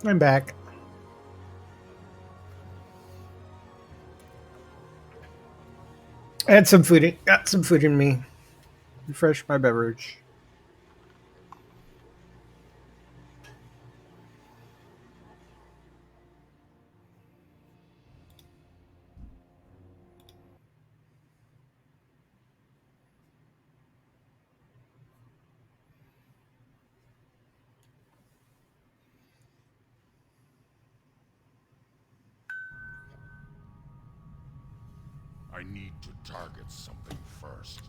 I'm back. I had some food. Got some food in me. Refresh my beverage. I need to target something first.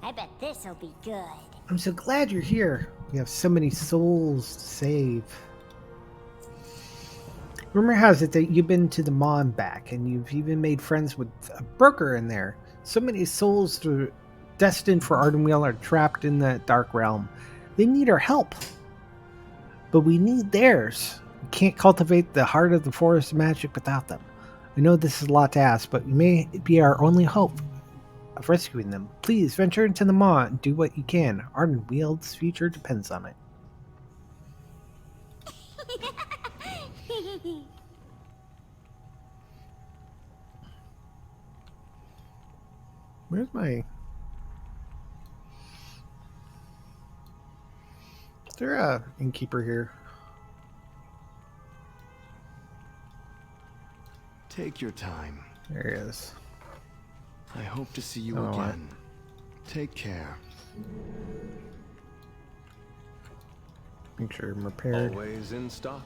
I bet this'll be good. I'm so glad you're here. You have so many souls to save. Rumor has it that you've been to the mall and back, and you've even made friends with a broker in there. So many souls destined for Ardenweald are trapped in the dark realm. They need our help, but we need theirs. We can't cultivate the heart of the forest magic without them. I know this is a lot to ask, but you may be our only hope of rescuing them. Please venture into the maw and do what you can. Ardenweald's future depends on it. Where's my... Is there a innkeeper here? Take your time. There he is. I hope to see you Oh, what? again. Take care. Make sure I'm repaired. Always in stock.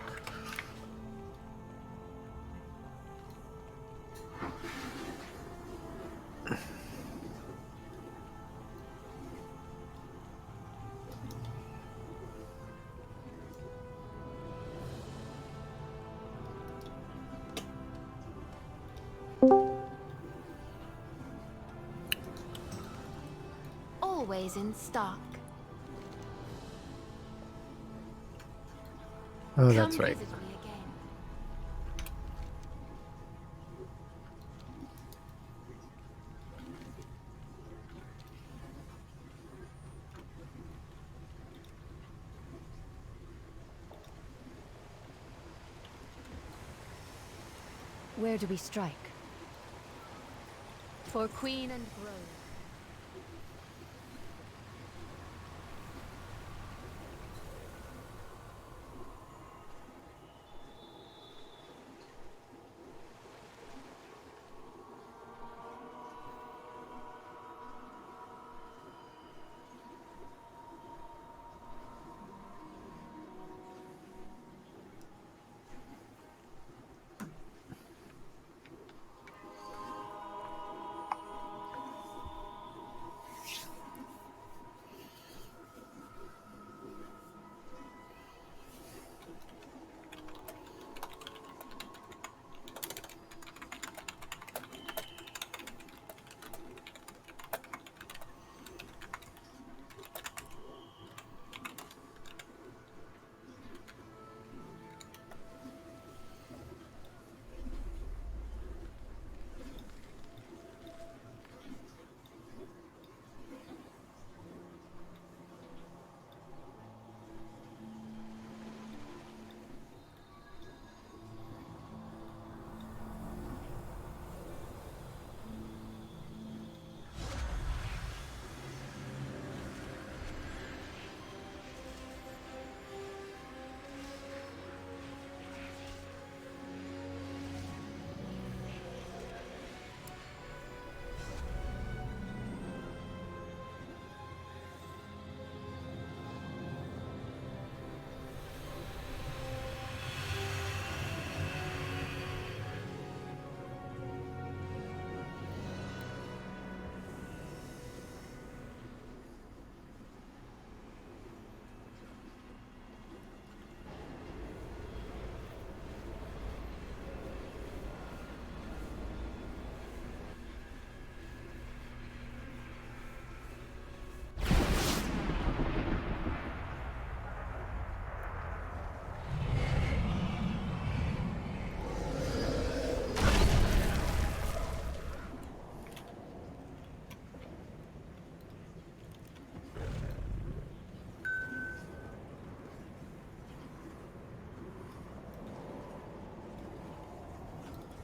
Always in stock. Oh, Come that's right. visit me again. Where do we strike? For Queen and Grove.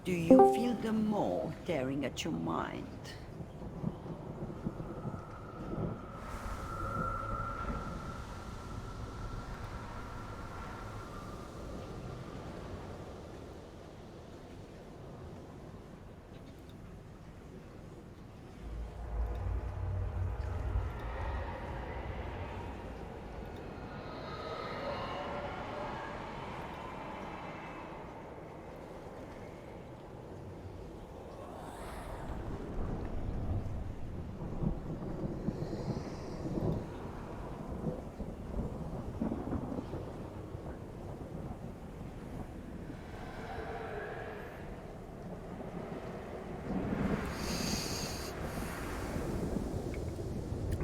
Do you feel the maw tearing at your mind?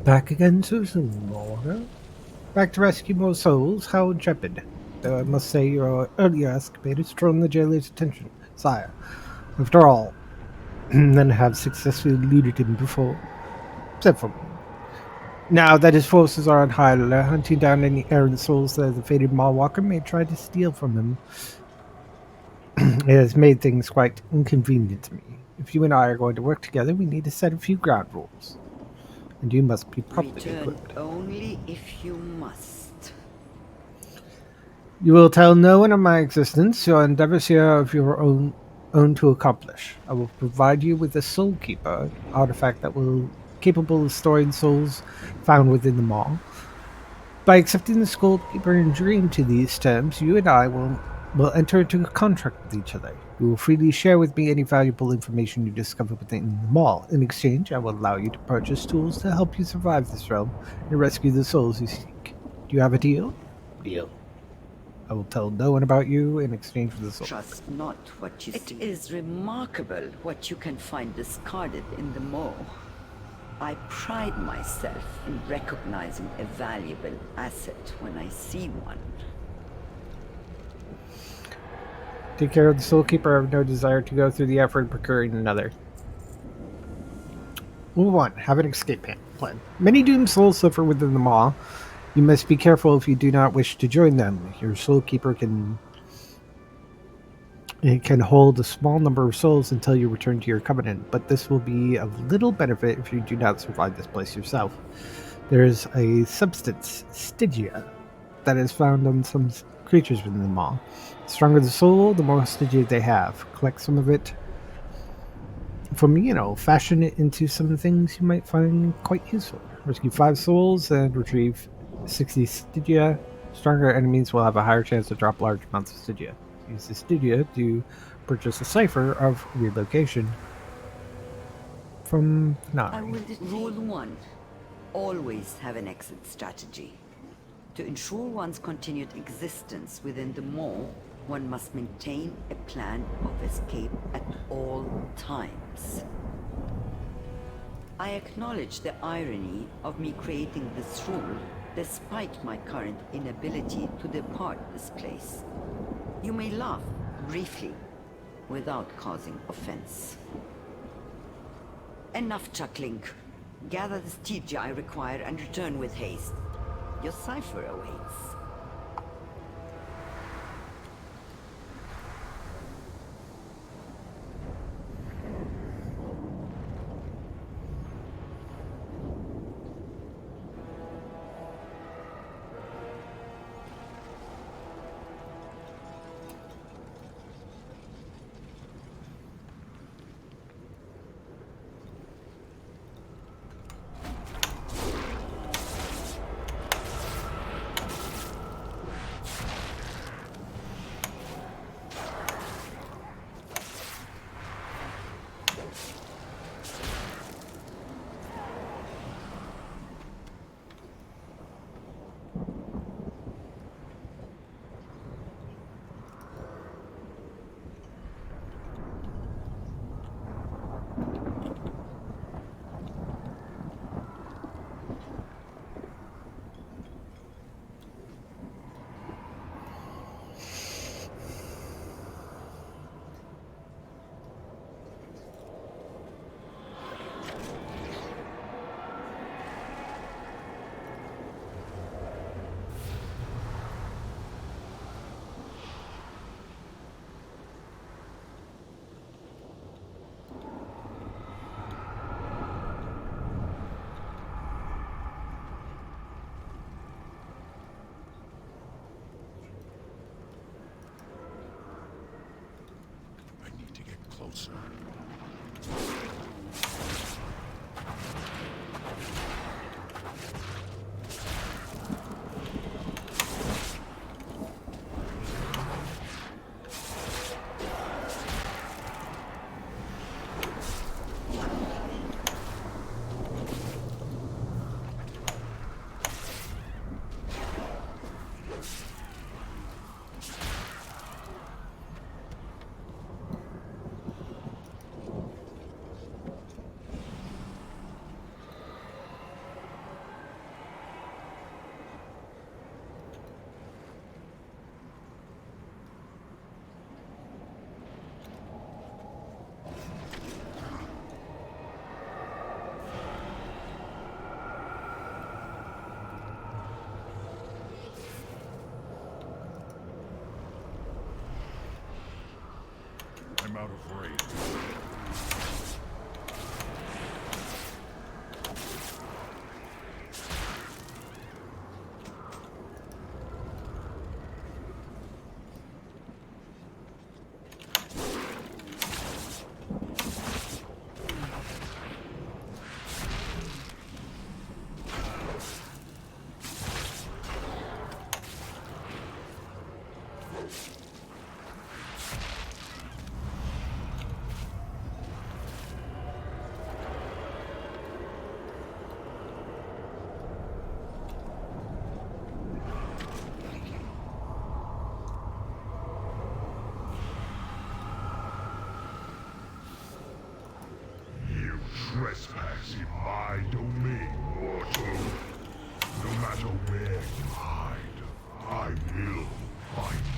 Back again, Susan, Laura. Back to rescue more souls? How intrepid. Though I must say your earlier escapade has drawn the jailer's attention, sire. After all, none have successfully eluded him before, except for me. Now that his forces are on high alert, hunting down any errant souls that the fated Mawwalker may try to steal from him, it has made things quite inconvenient to me. If you and I are going to work together, we need to set a few ground rules. And you must be properly Return equipped. only if you must. You will tell no one of my existence. Your endeavors here are of your own to accomplish. I will provide you with a Soul Keeper artifact that will capable of storing souls found within the mall. By accepting the Soul Keeper and agreeing to these terms, you and I will enter into a contract with each other. You will freely share with me any valuable information you discover within the mall. In exchange, I will allow you to purchase tools to help you survive this realm and rescue the souls you seek. Do you have a deal? Deal. I will tell no one about you in exchange for the soul. Trust not what you see. It is remarkable what you can find discarded in the maw. I pride myself in recognizing a valuable asset when I see one. Take care of the Soul Keeper. I have no desire to go through the effort of procuring another. Move on. Have an escape plan. Many doomed souls suffer within the maw. You must be careful if you do not wish to join them. Your Soul Keeper can hold a small number of souls until you return to your covenant, but this will be of little benefit if you do not survive this place yourself. There is a substance, Stygia, that is found on some creatures within the maw. The stronger the soul, the more Stygia they have. Collect some of it from, fashion it into some things you might find quite useful. Rescue 5 souls and retrieve 60 Stygia. Stronger enemies will have a higher chance to drop large amounts of Stygia. Use the Stygia to purchase a cipher of relocation from Rule 1. Always have an exit strategy. To ensure one's continued existence within the mall, one must maintain a plan of escape at all times. I acknowledge the irony of me creating this rule despite my current inability to depart this place. You may laugh briefly without causing offense. Enough chuckling. Gather the Stygia I require and return with haste. Your cipher awaits. closer. I'm out of range. You trespass in my domain, mortal. No matter where you hide, I will find you.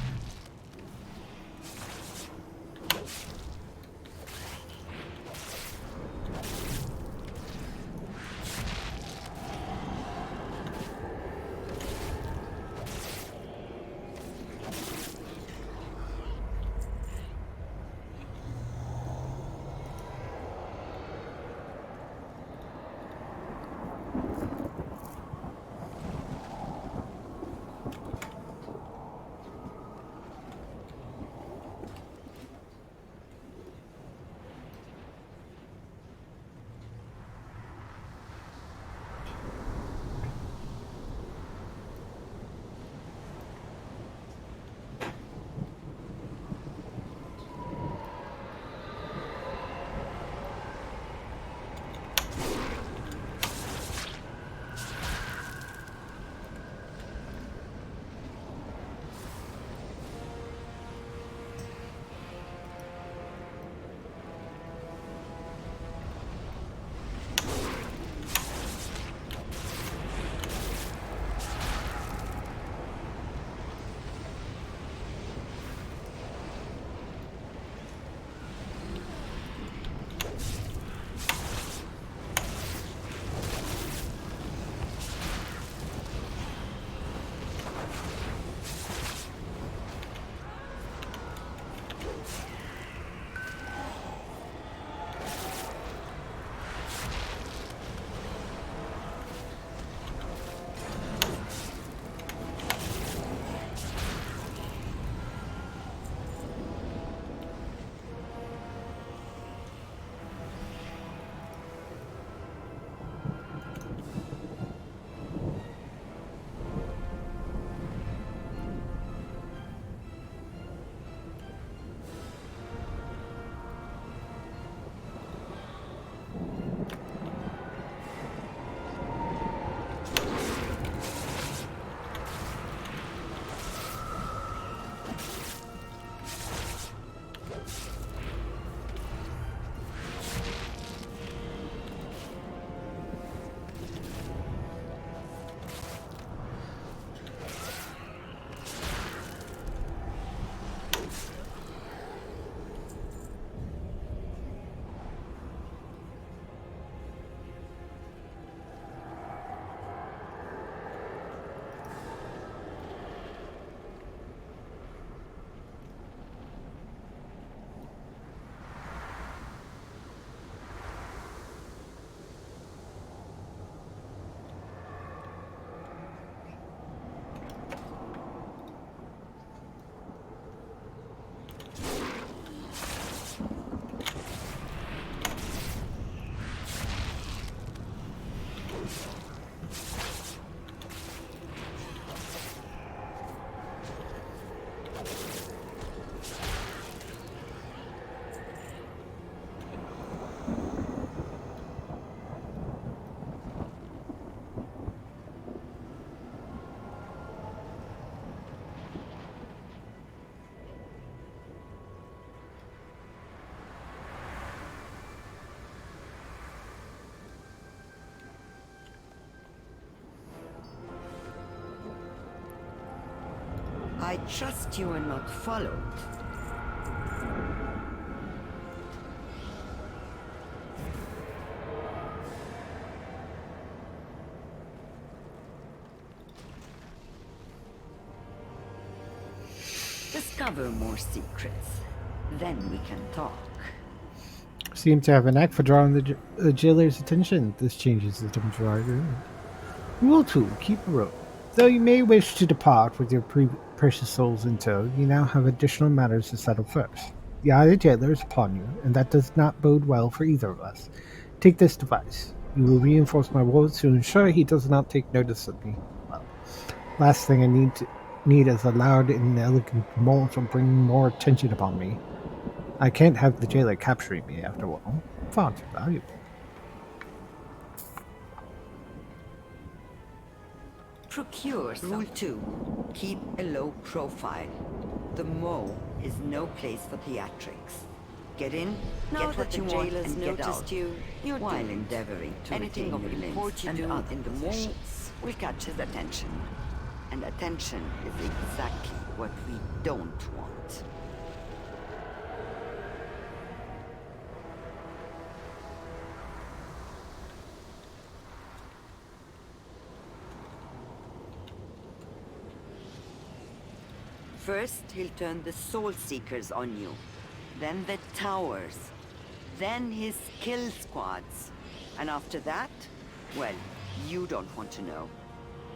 I trust you are not followed. Discover more secrets. Then we can talk. Seem to have a knack for drawing the jailer's attention. This changes the terms of our agreement. Rule 2. Keep a rope. Though you may wish to depart with your precious souls in tow, you now have additional matters to settle first. The eye of the jailer is upon you, and that does not bode well for either of us. Take this device. You will reinforce my wards to ensure he does not take notice of me. Well, last thing I need is a loud and inelegant tumult or bring more attention upon me. I can't have the jailer capturing me after all. Far too valuable. Procure. Rule 2. Keep a low profile. The Mo is no place for theatrics. Get in, get what you want, and get out. You're while endeavoring to anything of import you do in the Mo will catch his attention. And attention is exactly what we don't want. First, he'll turn the Soul Seekers on you. Then the towers. Then his kill squads. And after that, well, you don't want to know.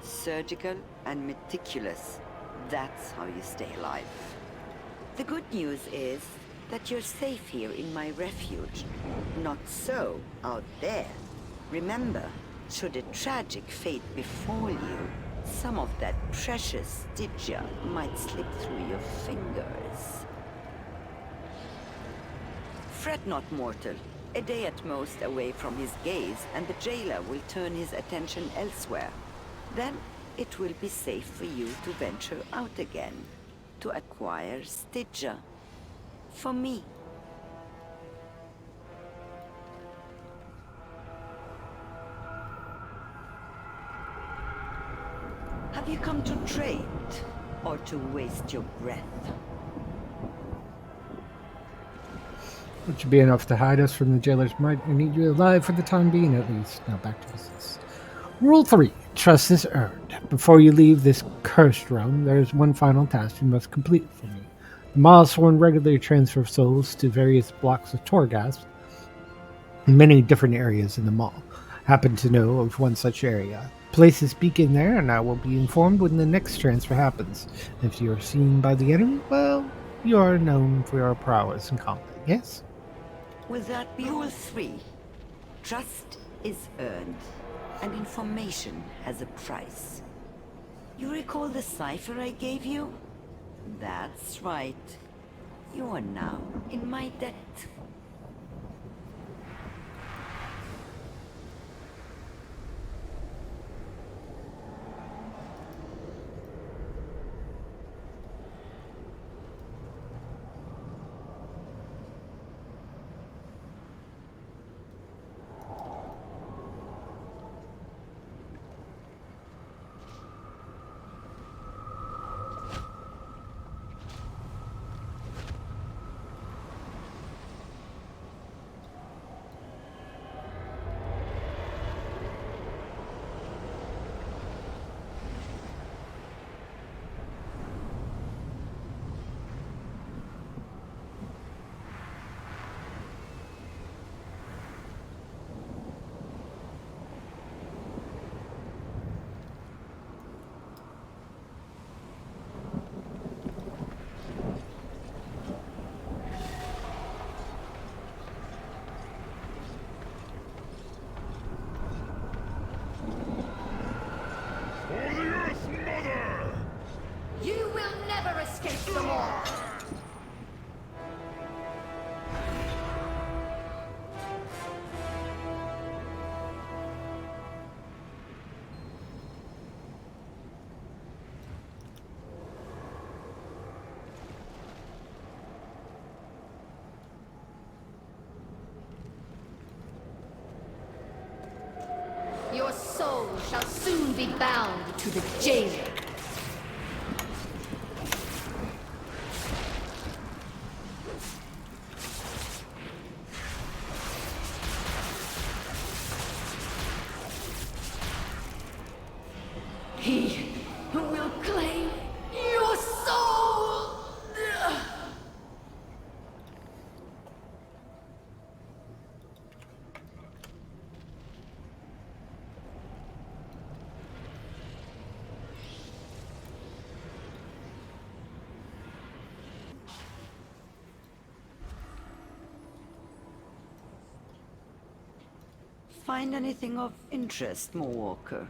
Surgical and meticulous. That's how you stay alive. The good news is that you're safe here in my refuge. Not so out there. Remember, should a tragic fate befall you, some of that precious Stygia might slip through your fingers. Fret not, mortal. A day at most away from his gaze, and the jailer will turn his attention elsewhere. Then it will be safe for you to venture out again, to acquire Stygia. For me. Have you come to trade, or to waste your breath? It should be enough to hide us from the jailer's might. I need you alive for the time being, at least. Now back to business. Rule 3. Trust is earned. Before you leave this cursed realm, there is one final task you must complete for me. The milestone regularly transfer souls to various blocks of Torghast in many different areas in the mall. Happen to know of one such area. Place this beacon there, and I will be informed when the next transfer happens. If you are seen by the enemy, well, you are known for your prowess in combat, yes? Will that be Rule 3? Trust is earned, and information has a price. You recall the cipher I gave you? That's right. You are now in my debt. For the Earth Mother! You will never escape them all! Your soul shall soon be bound to the jailer. Find anything of interest, Moonwalker?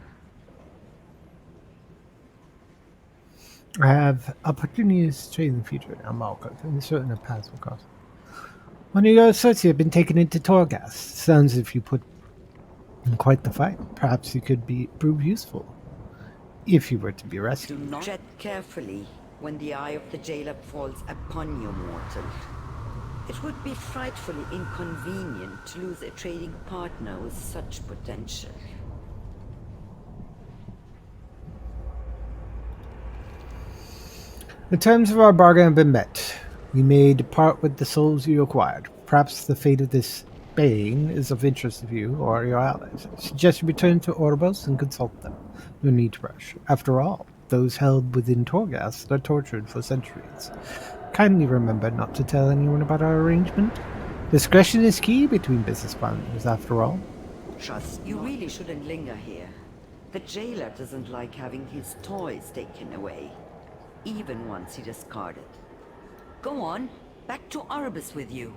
I have opportunities to trade in the future. I'm all good. And certain a paths will cross. One of your associates have been taken into Torghast. Sounds as if you put in quite the fight. Perhaps you could prove useful if you were to be Do rescued. not tread carefully when the eye of the jailer falls upon you, mortal. It would be frightfully inconvenient to lose a trading partner with such potential. The terms of our bargain have been met. We may depart with the souls you acquired. Perhaps the fate of this being is of interest to you or your allies. I suggest you return to Orbos and consult them. No need to rush. After all, those held within Torghast are tortured for centuries. Kindly remember not to tell anyone about our arrangement. Discretion is key between business partners, after all. Trust, you really shouldn't linger here. The jailer doesn't like having his toys taken away, even once he discarded. Go on, back to Arbus with you.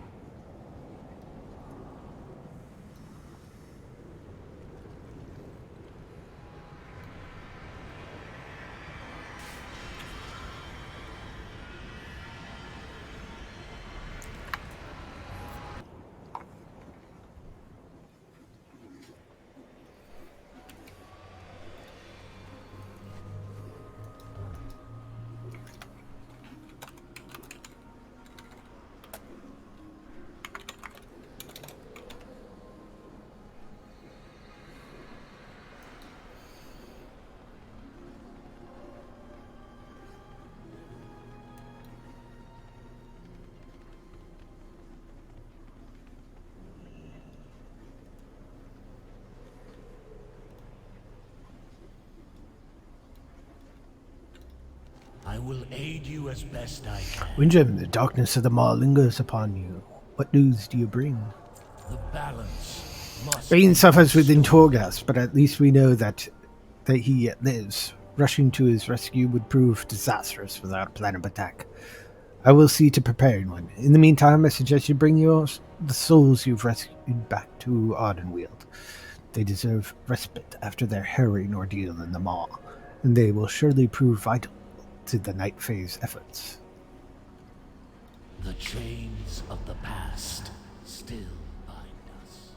I will aid you as best I can. Windjam, the darkness of the maw lingers upon you. What news do you bring? The balance must Bane be suffers within restored. Torghast, but at least we know that he yet lives. Rushing to his rescue would prove disastrous without a plan of attack. I will see to preparing one. In the meantime, I suggest you bring the souls you've rescued back to Ardenweald. They deserve respite after their harrowing ordeal in the maw, and they will surely prove vital to the Night Phase efforts. The chains of the past still bind us.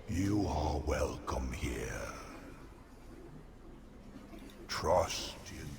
You are welcome here. Trust in me.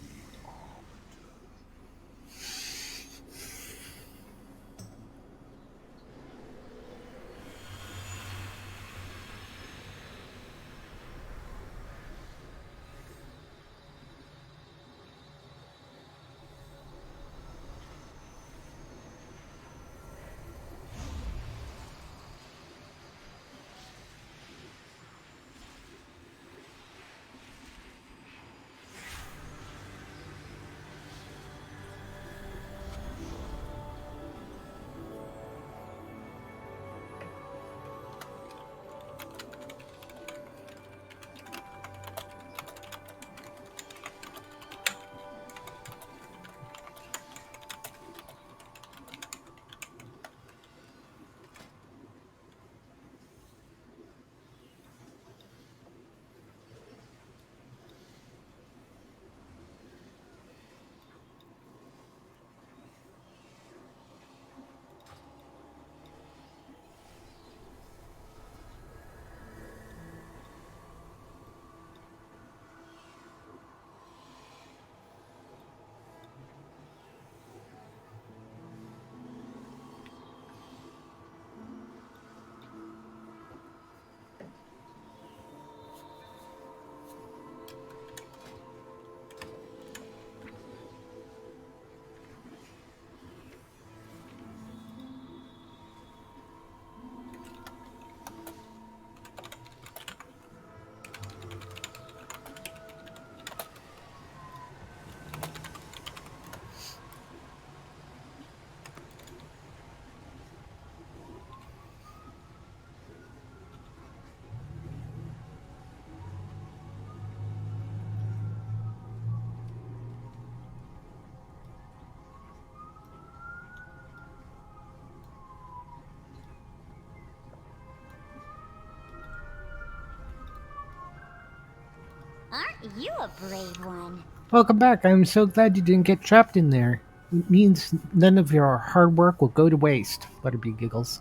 Aren't you a brave one? Welcome back. I'm so glad you didn't get trapped in there. It means none of your hard work will go to waste. Butterby giggles.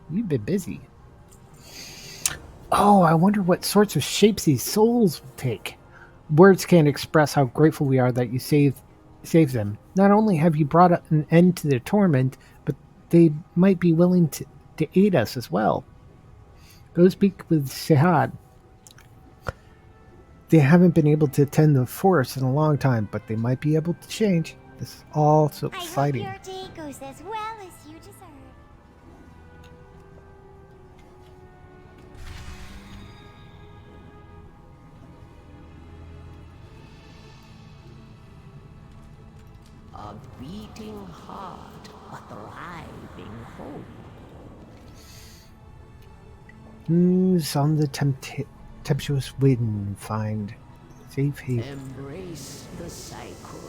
You've been busy. Oh, I wonder what sorts of shapes these souls will take. Words can't express how grateful we are that you saved them. Not only have you brought an end to their torment, but they might be willing to aid us as well. Go speak with Shehad. They haven't been able to attend the forest in a long time, but they might be able to change. This is all so I hope exciting. your day goes as well as you deserve. A beating heart, a thriving hope. Who's on the tempestuous wind find safe haven? Embrace the cycle.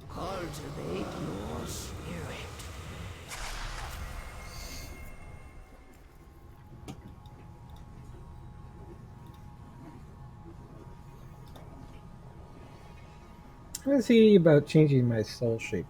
Cultivate your spirit. Let's see about changing my soul shape.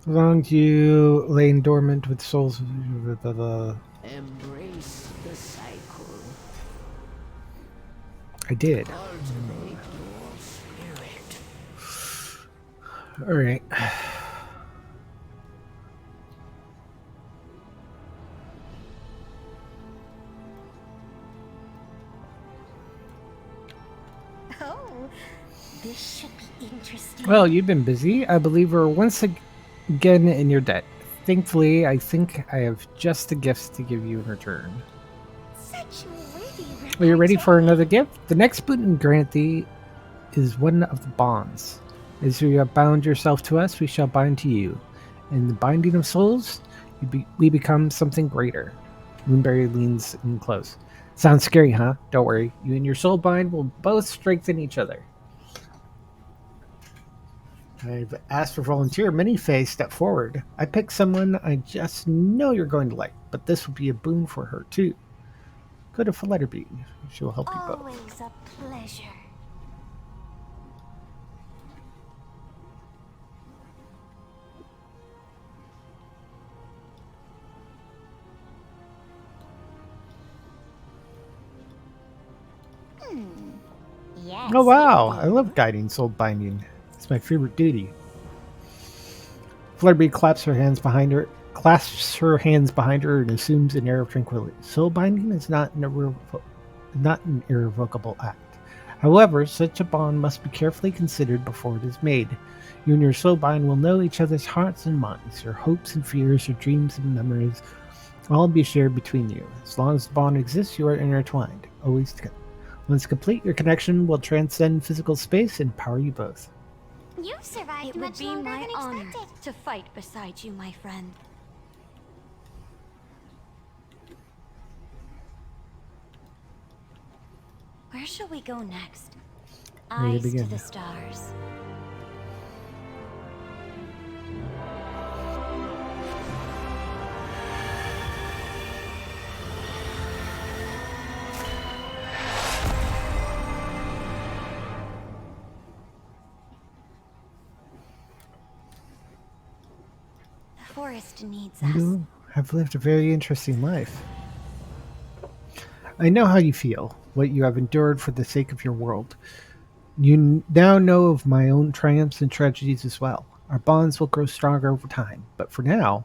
As long as you laying dormant with souls. Embrace the cycle. I did. Cultivate your spirit. All right. Oh, this should be interesting. Well, you've been busy. I believe we're once again in your debt. Thankfully, I think I have just the gifts to give you in return. Such witty Are you ready for repartee. another gift? The next boon we grant thee is one of the bonds. As you have bound yourself to us, we shall bind to you. In the binding of souls, we become something greater. Moonberry leans in close. Sounds scary, huh? Don't worry. You and your soul bind will both strengthen each other. I've asked for volunteer. Many Faye, step forward. I picked someone I just know you're going to like, but this will be a boon for her too. Go to Flutterby. She will help you both. Always a pleasure. Yes, Oh wow, you I love guiding soul binding. It's my favorite duty. Flutterby clasps her hands behind her, and assumes an air of tranquility. Soul binding is not an irrevocable act. However, such a bond must be carefully considered before it is made. You and your soul bind will know each other's hearts and minds, your hopes and fears, your dreams and memories, all be shared between you. As long as the bond exists, you are intertwined, always together. Once complete, your connection will transcend physical space and power you both. You've survived It would much be longer my than honor expected. to fight beside you, my friend. Where shall we go next? Where do you Eyes to begin? the stars. The forest needs us. You have lived a very interesting life. I know how you feel, what you have endured for the sake of your world. You now know of my own triumphs and tragedies as well. Our bonds will grow stronger over time, but for now,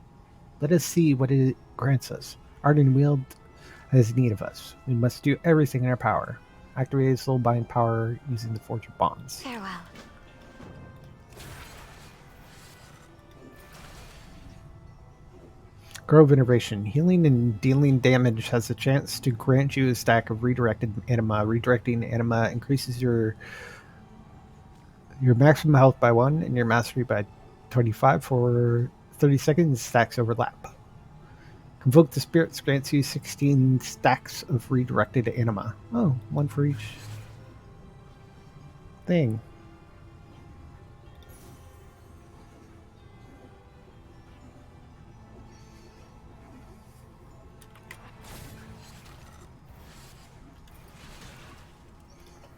let us see what it grants us. Ardenweald has need of us. We must do everything in our power. Activate soulbind power using the Forge of Bonds. Farewell. Grove Innovation. Healing and dealing damage has a chance to grant you a stack of redirected anima. Redirecting anima increases your maximum health by 1 and your mastery by 25 for 30 seconds. Stacks overlap. Convoke the Spirits grants you 16 stacks of redirected anima. Oh, one for each thing.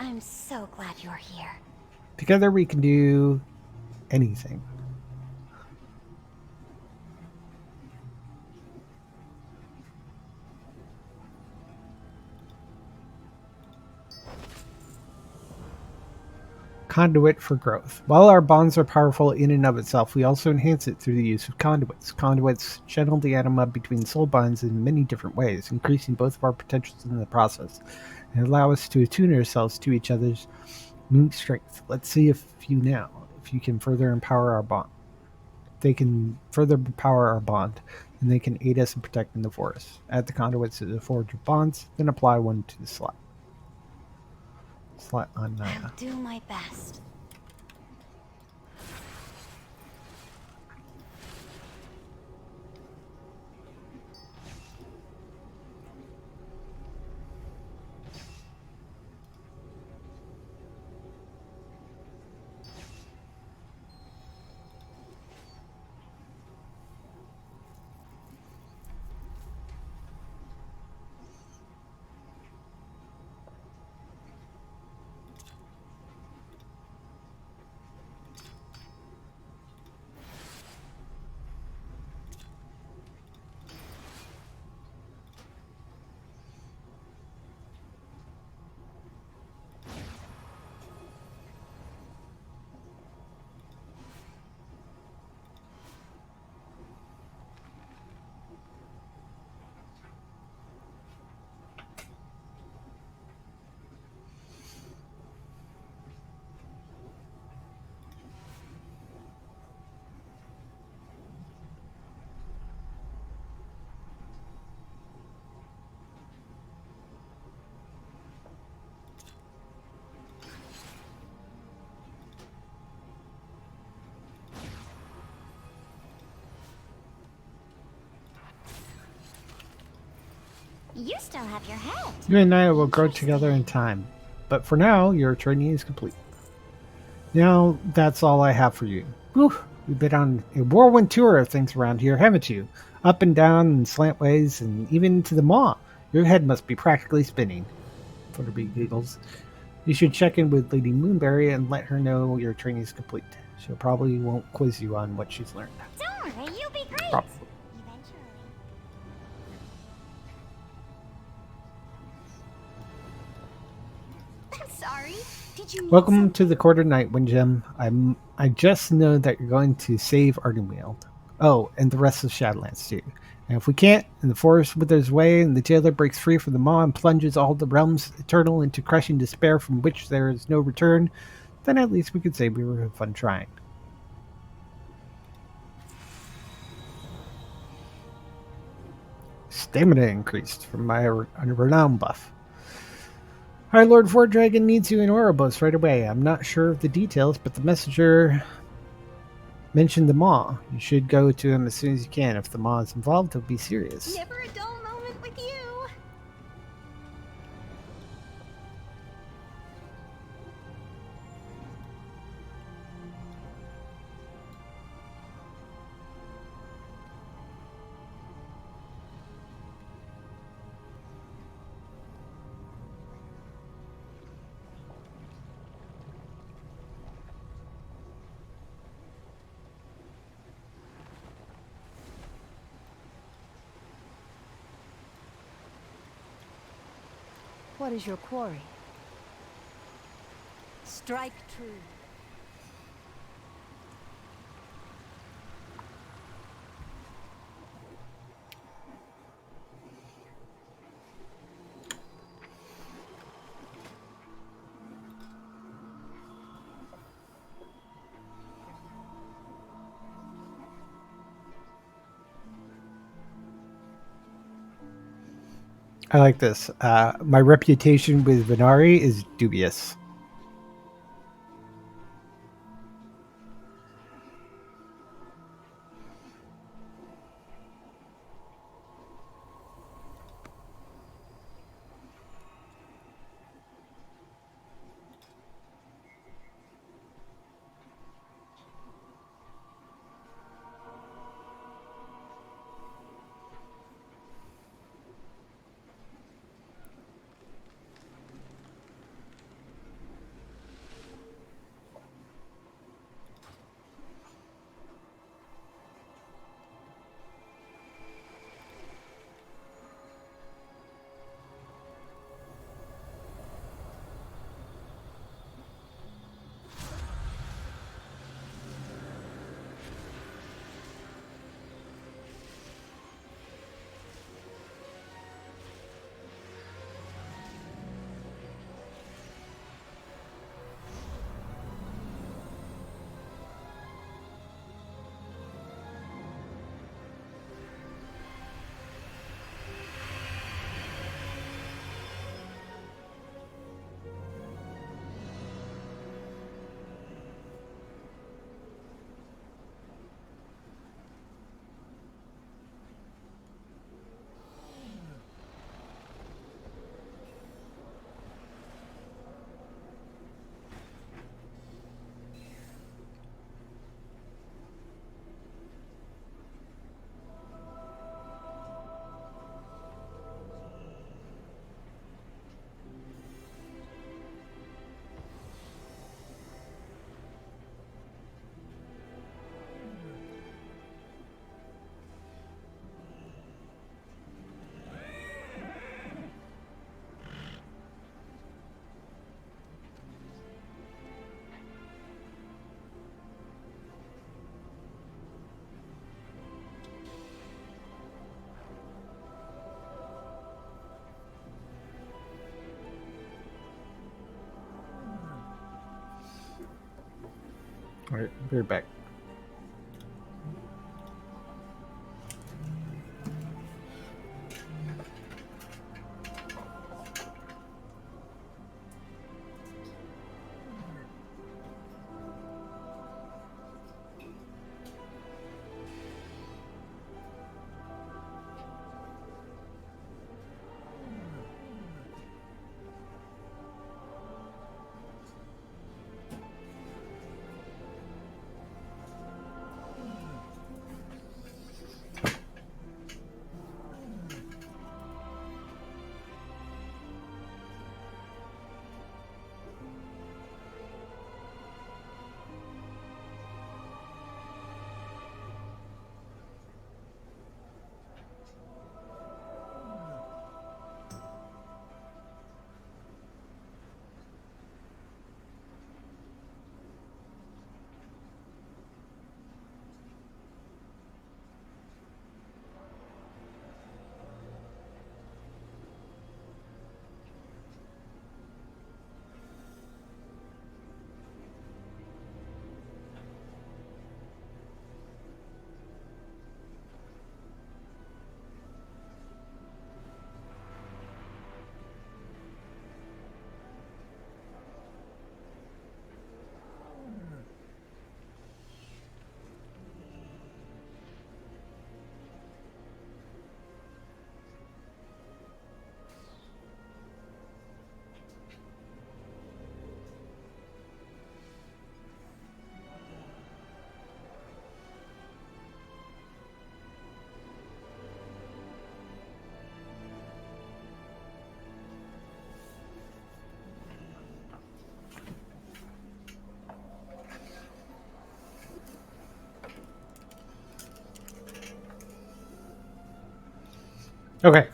I'm so glad you're here. Together we can do anything. Conduit for growth. While our bonds are powerful in and of itself, we also enhance it through the use of conduits. Conduits channel the anima between soul bonds in many different ways, increasing both of our potentials in the process, and allow us to attune ourselves to each other's unique strength. Let's see if you can further empower our bond. They can further empower our bond, and they can aid us in protecting the forest. Add the conduits to the Forge of Bonds, then apply one to the slot. Slot on I'll do my best. You still have your head. You and I will grow together in time. But for now, your training is complete. Now, that's all I have for you. Whew, you've been on a whirlwind tour of things around here, haven't you? Up and down and slantways, and even to the maw. Your head must be practically spinning. Flutterby giggles. You should check in with Lady Moonberry and let her know your training is complete. She'll probably won't quiz you on what she's learned. Don't worry, you'll be great. Probably. Eventually. I'm sorry. Did you need Welcome something? to the Court of Night, Windjam. I just know that you're going to save Ardenweald. Oh, and the rest of Shadowlands too. And if we can't, and the forest withers away, and the jailer breaks free from the maw and plunges all the realms eternal into crushing despair from which there is no return, then at least we could say we were fun trying. Stamina increased from my renown buff. Our Lord Fort Dragon needs you in Ouroboros right away. I'm not sure of the details, but the messenger mentioned the Maw. You should go to him as soon as you can. If the Maw is involved, he'll be serious. Never a dull moment with you. What is your quarry? Strike true. I like this. My reputation with Venari is dubious. All right, be right back. Okay.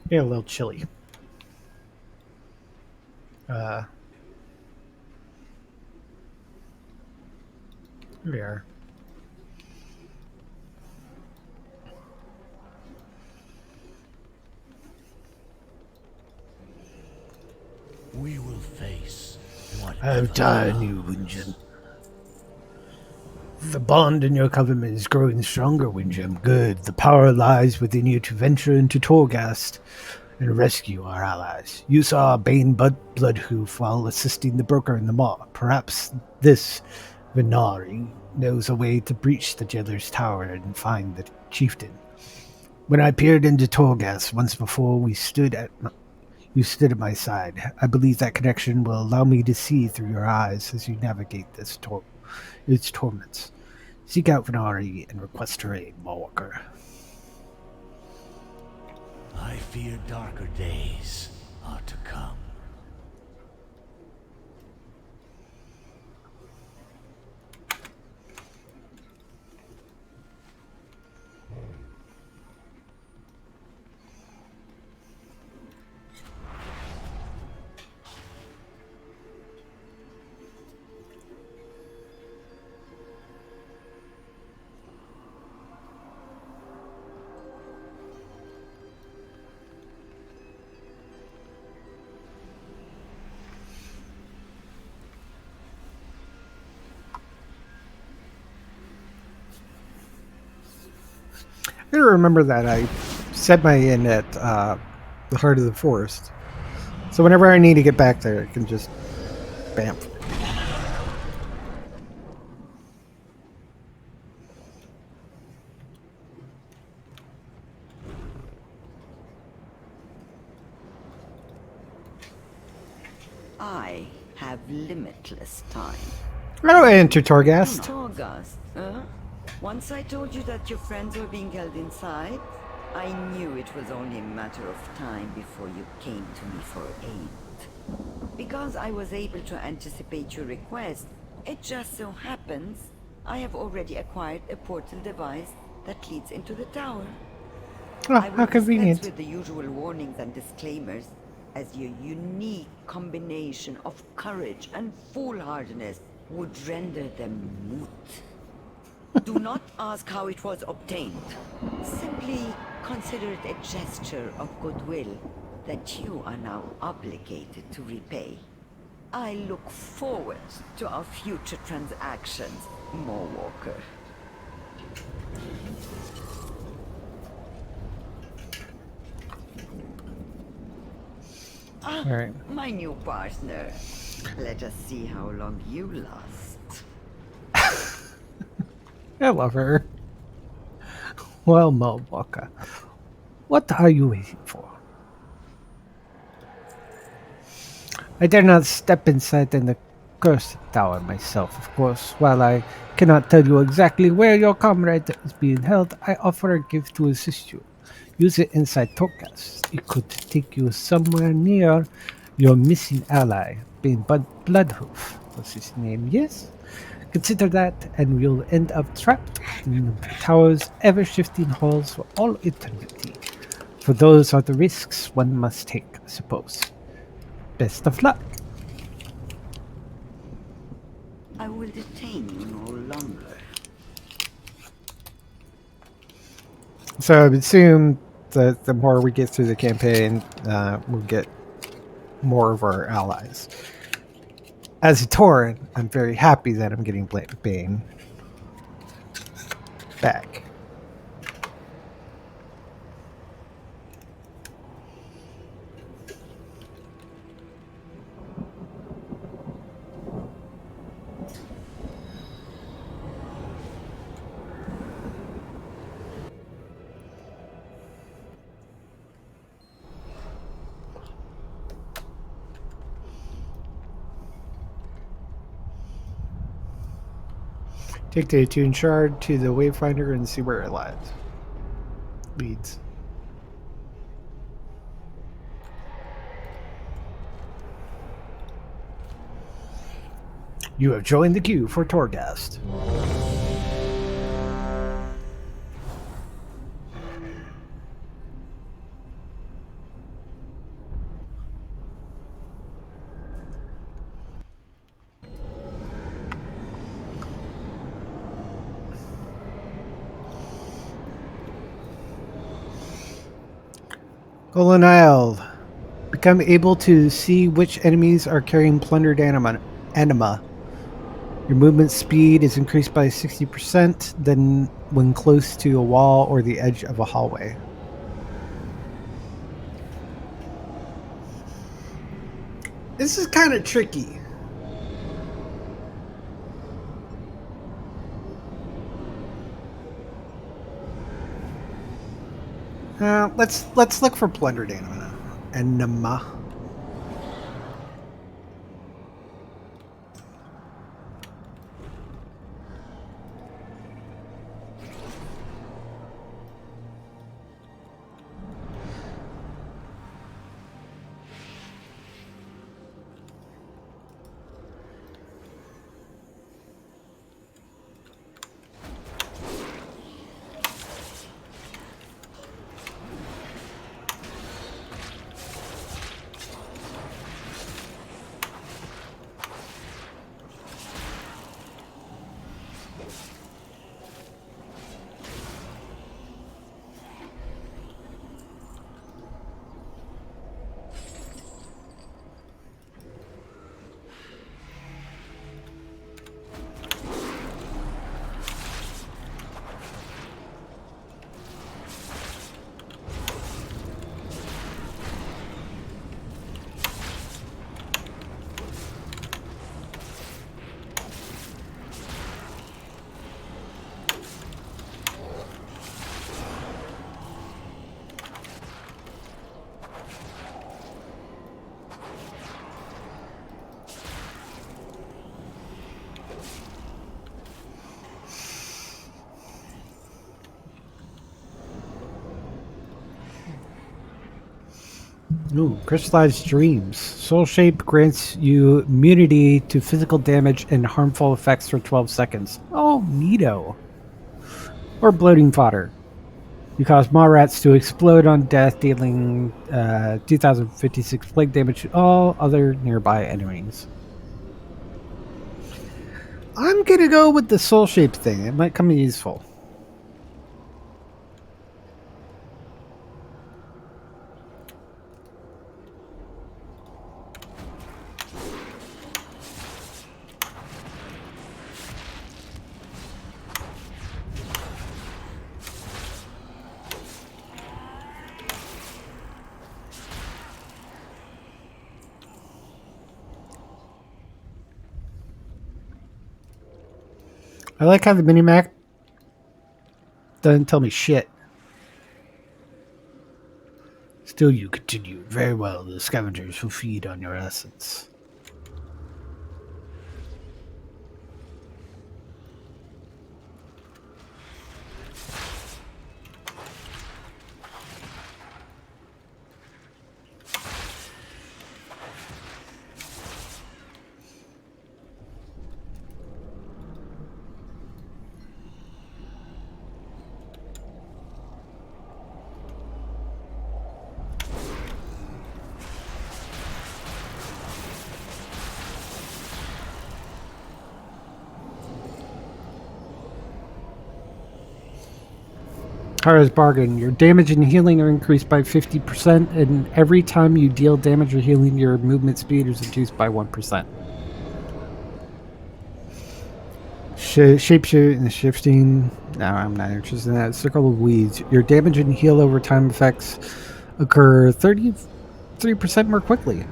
Yeah, a little chilly. Uh, here we are. We will face whatever I've done you, Windjam. The bond in your government is growing stronger, Windjam. Good. The power lies within you to venture into Torghast and rescue our allies. You saw Bane Bloodhoof while assisting the broker in the maw. Perhaps this Venari knows a way to breach the jailer's tower and find the chieftain. When I peered into Torghast once before, you stood at my side. I believe that connection will allow me to see through your eyes as you navigate its torments. Seek out Venari and request her aid, Mawwalker. I fear darker days are to come. I gotta remember that I set my inn at the heart of the forest. So whenever I need to get back there, I can just bam. I have limitless time. How do I enter Torghast? Torghast, huh? Once I told you that your friends were being held inside, I knew it was only a matter of time before you came to me for aid. Because I was able to anticipate your request, it just so happens I have already acquired a portal device that leads into the tower. Oh, I how will dispense convenient. with the usual warnings and disclaimers, as your unique combination of courage and foolhardiness would render them moot. Do not ask how it was obtained. Simply consider it a gesture of goodwill that you are now obligated to repay. I look forward to our future transactions, Mawwalker. Ah, All right. my new partner. Let us see how long you last. I love her. Well, Mawwalker, what are you waiting for? I dare not step inside in the cursed tower myself, of course. While I cannot tell you exactly where your comrade is being held, I offer a gift to assist you. Use it inside Torghast. It could take you somewhere near your missing ally, being Bloodhoof was his name, yes? Consider that, and you'll end up trapped in the tower's ever-shifting halls for all eternity. For those are the risks one must take, I suppose. Best of luck. I will detain you no longer. So I would assume that the more we get through the campaign, we'll get more of our allies. As a Tauren, I'm very happy that I'm getting Bane back. Take the attuned shard to the wayfinder and see where it leads. You have joined the queue for Torghast. Colonel, become able to see which enemies are carrying plundered anima. Your movement speed is increased by 60% then when close to a wall or the edge of a hallway. This is kind of tricky. Let's look for plundered anima. Ooh, crystallized dreams. Soul shape grants you immunity to physical damage and harmful effects for 12 seconds. Oh, neato. Or bloating fodder. You cause maw rats to explode on death, dealing 2056 plague damage to all other nearby enemies. I'm gonna go with the soul shape thing. It might come in useful. I like how the minimap doesn't tell me shit. Still, you continue very well. The scavengers will feed on your essence. Kara's bargain. Your damage and healing are increased by 50%, and every time you deal damage or healing, your movement speed is reduced by 1%. Shapeshift and shifting. No, I'm not interested in that. Circle of weeds. Your damage and heal over time effects occur 33% more quickly.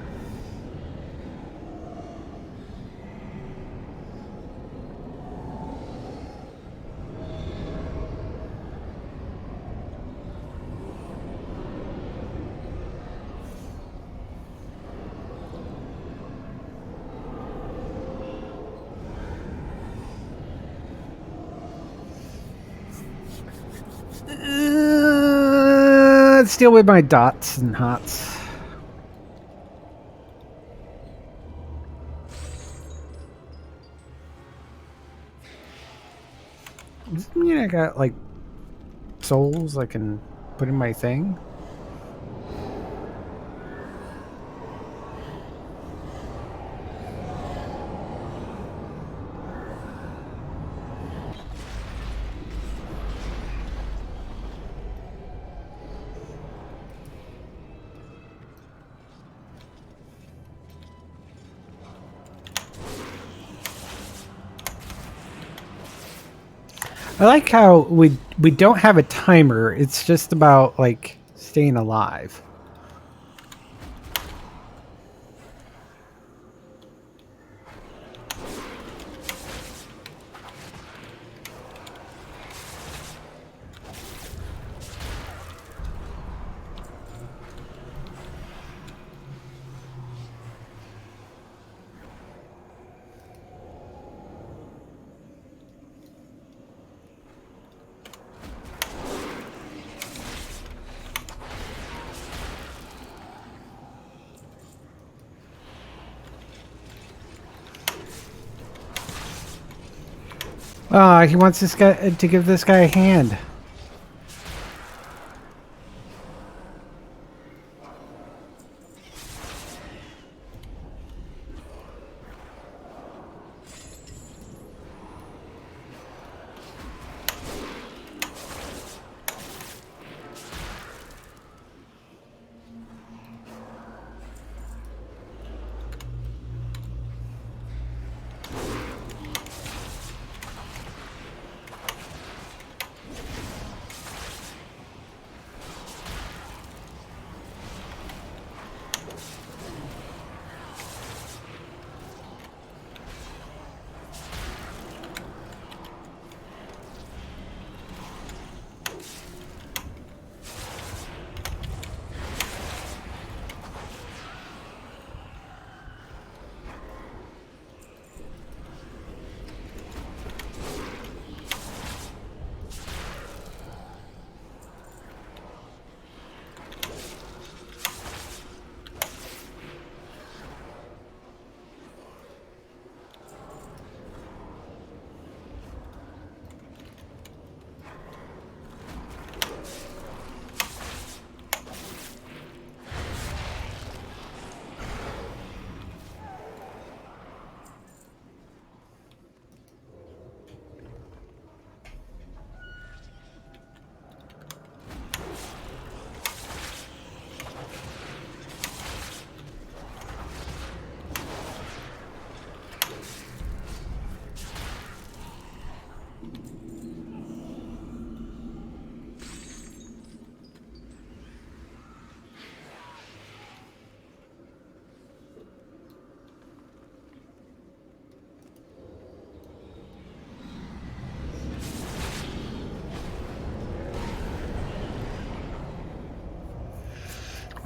Let's deal with my dots and hots. Does that mean I got like souls I can put in my thing? I like how we don't have a timer. It's just about like staying alive. He wants this guy to give this guy a hand.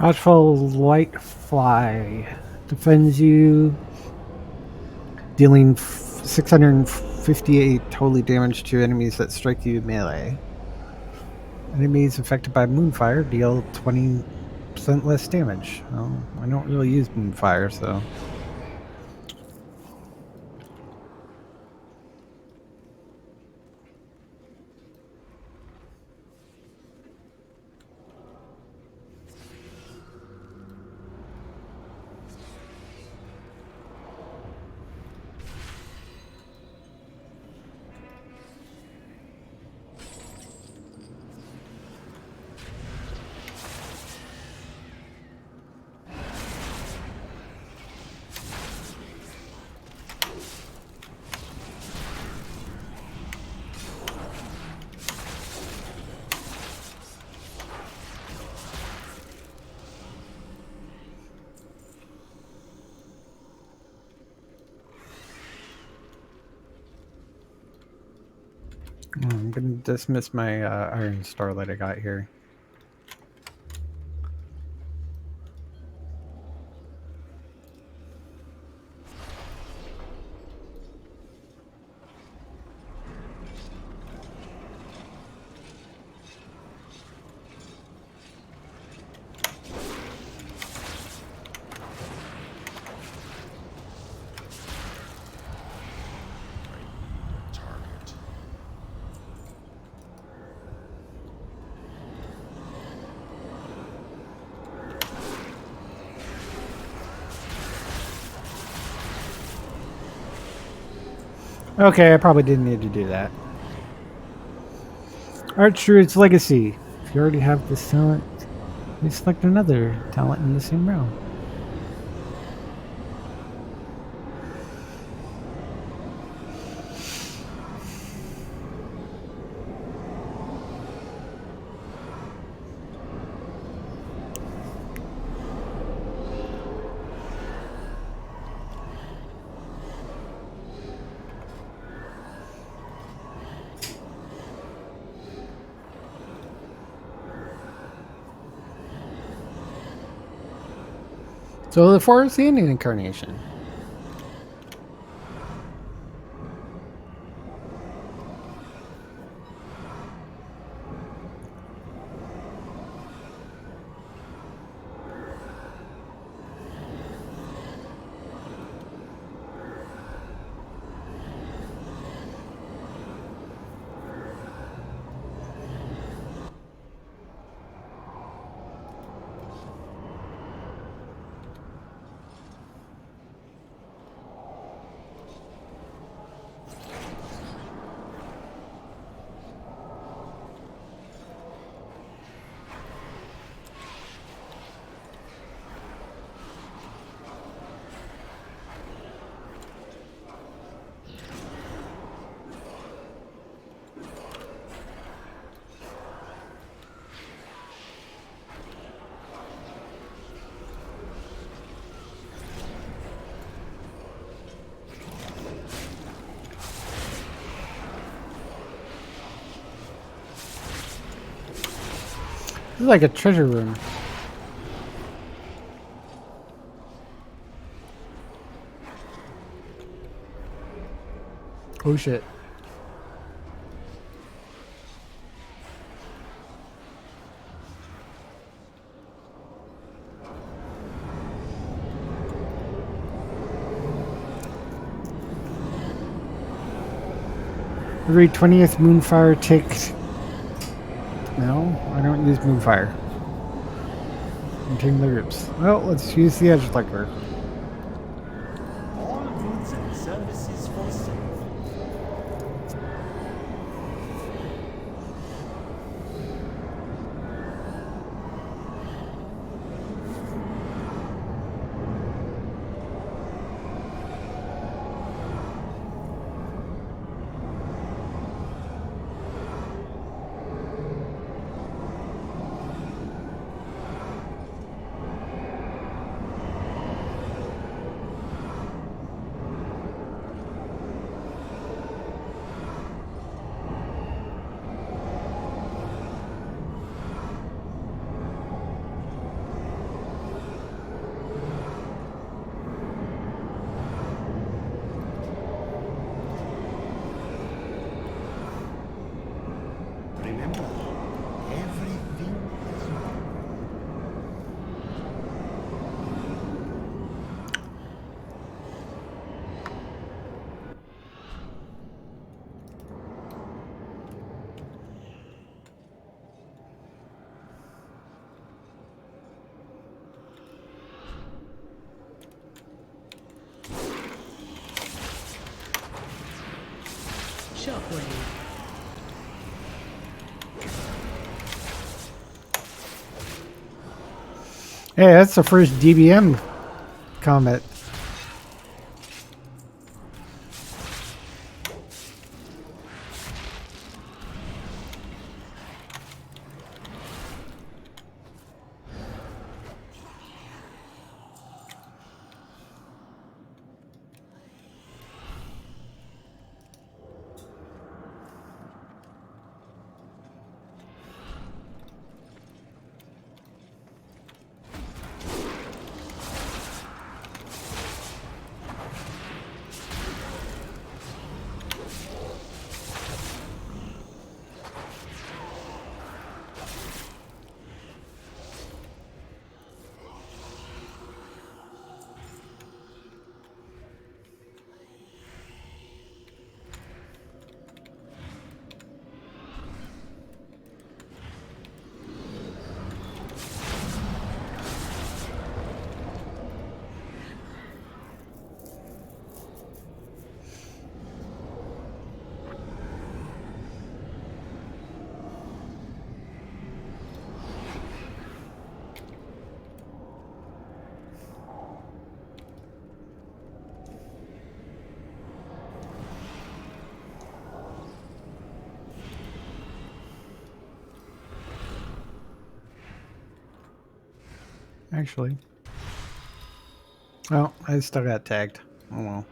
Watchful light fly defends you, dealing 658 holy damage to enemies that strike you melee. Enemies affected by moonfire deal 20% less damage. Well, I don't really use moonfire, so. I'm gonna dismiss my Iron Starlight I got here. Okay, I probably didn't need to do that. Archdruid's Legacy. If you already have this talent, you select another talent in the same realm. So the Forest Indian incarnation. This is like a treasure room. Oh shit. Every 20th Moonfire takes... No, I don't use Moonfire. I'm taking the groups. Well, let's use the Edge Collector. All goods and services for sale. Remember, everything is Shockwave. Hey, that's the first DBM comment. actually. Oh, I still got tagged. Oh well.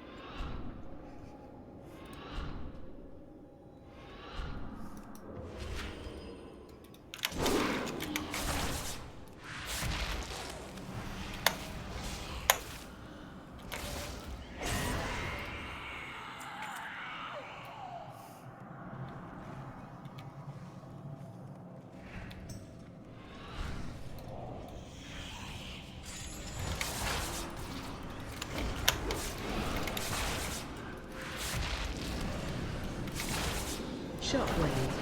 Shockwave.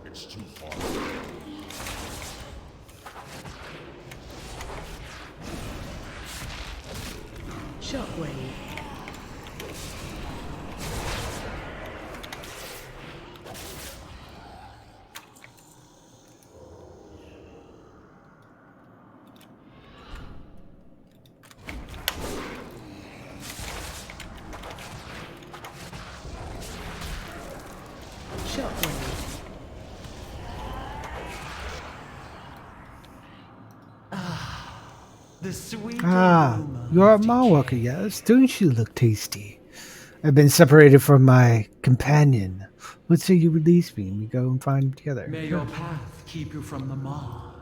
It's too far. Shockwave. Shockwave. The sweet Ah, aroma you're a of Mawalker, decay. yes? Don't you look tasty? I've been separated from my companion. Let's say you release me and we go and find him together. May your path keep you from the maw.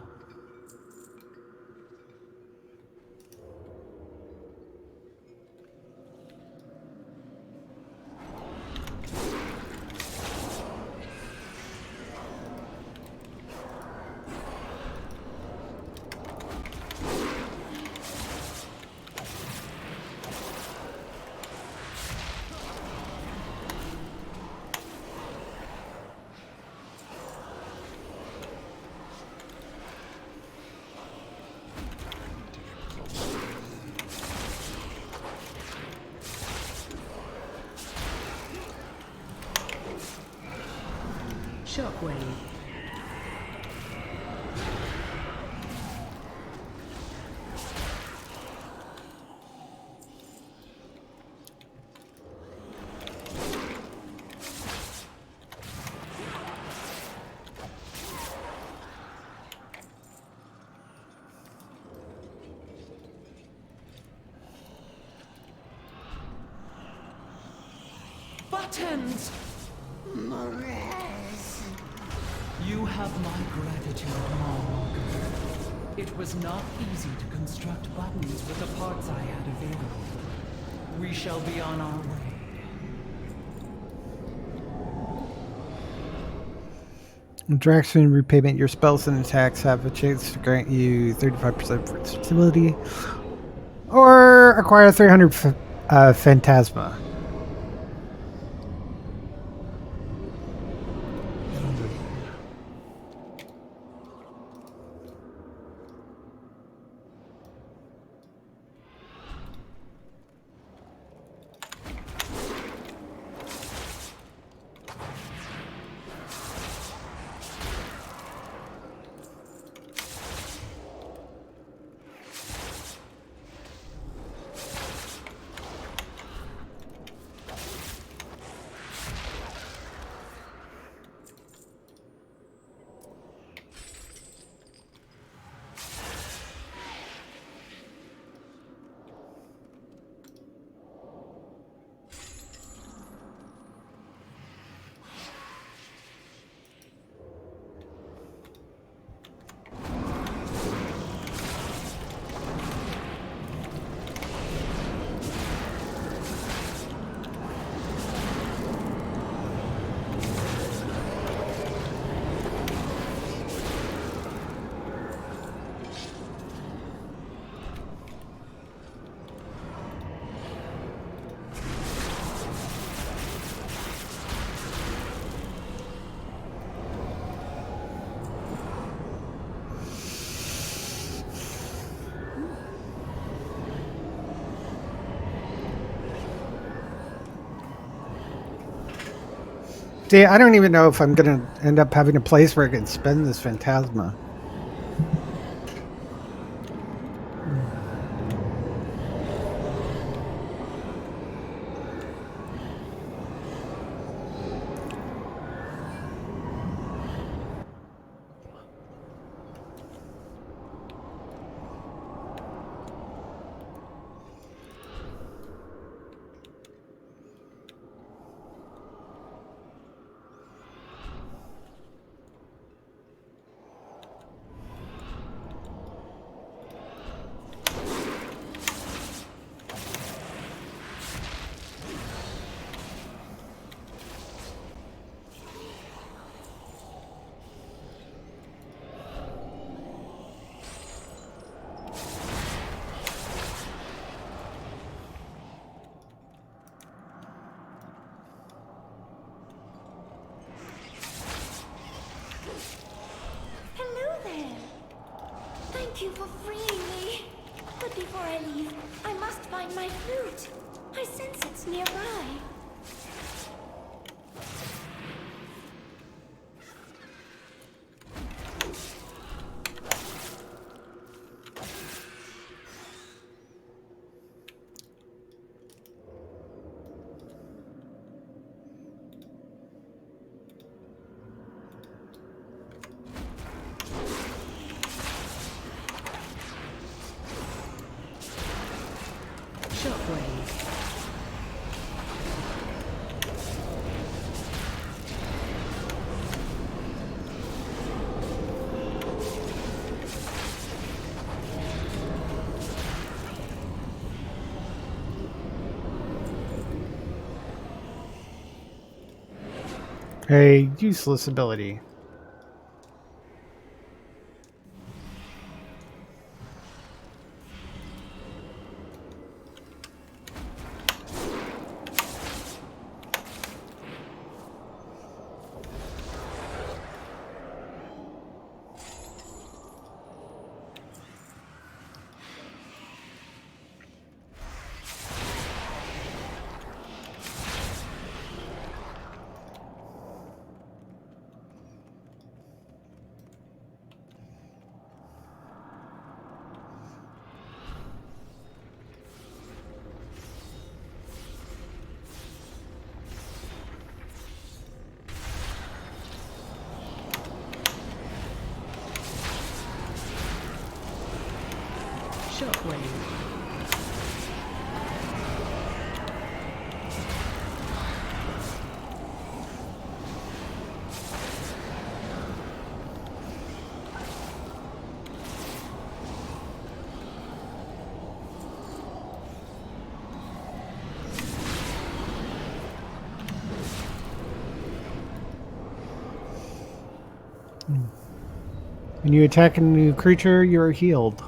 Shockwave. Buttons! You have my gratitude, Maw. It was not easy to construct buttons with the parts I had available. We shall be on our way. Interaction repayment. Your spells and attacks have a chance to grant you 35% versatility or acquire 300 phantasma. See, I don't even know if I'm gonna end up having a place where I can spend this phantasma. Hello there. Thank you for freeing me. But before I leave, I must find my flute. I sense it's nearby. Shockwave. A useless ability. Shockwave. When you attack a new creature, you are healed.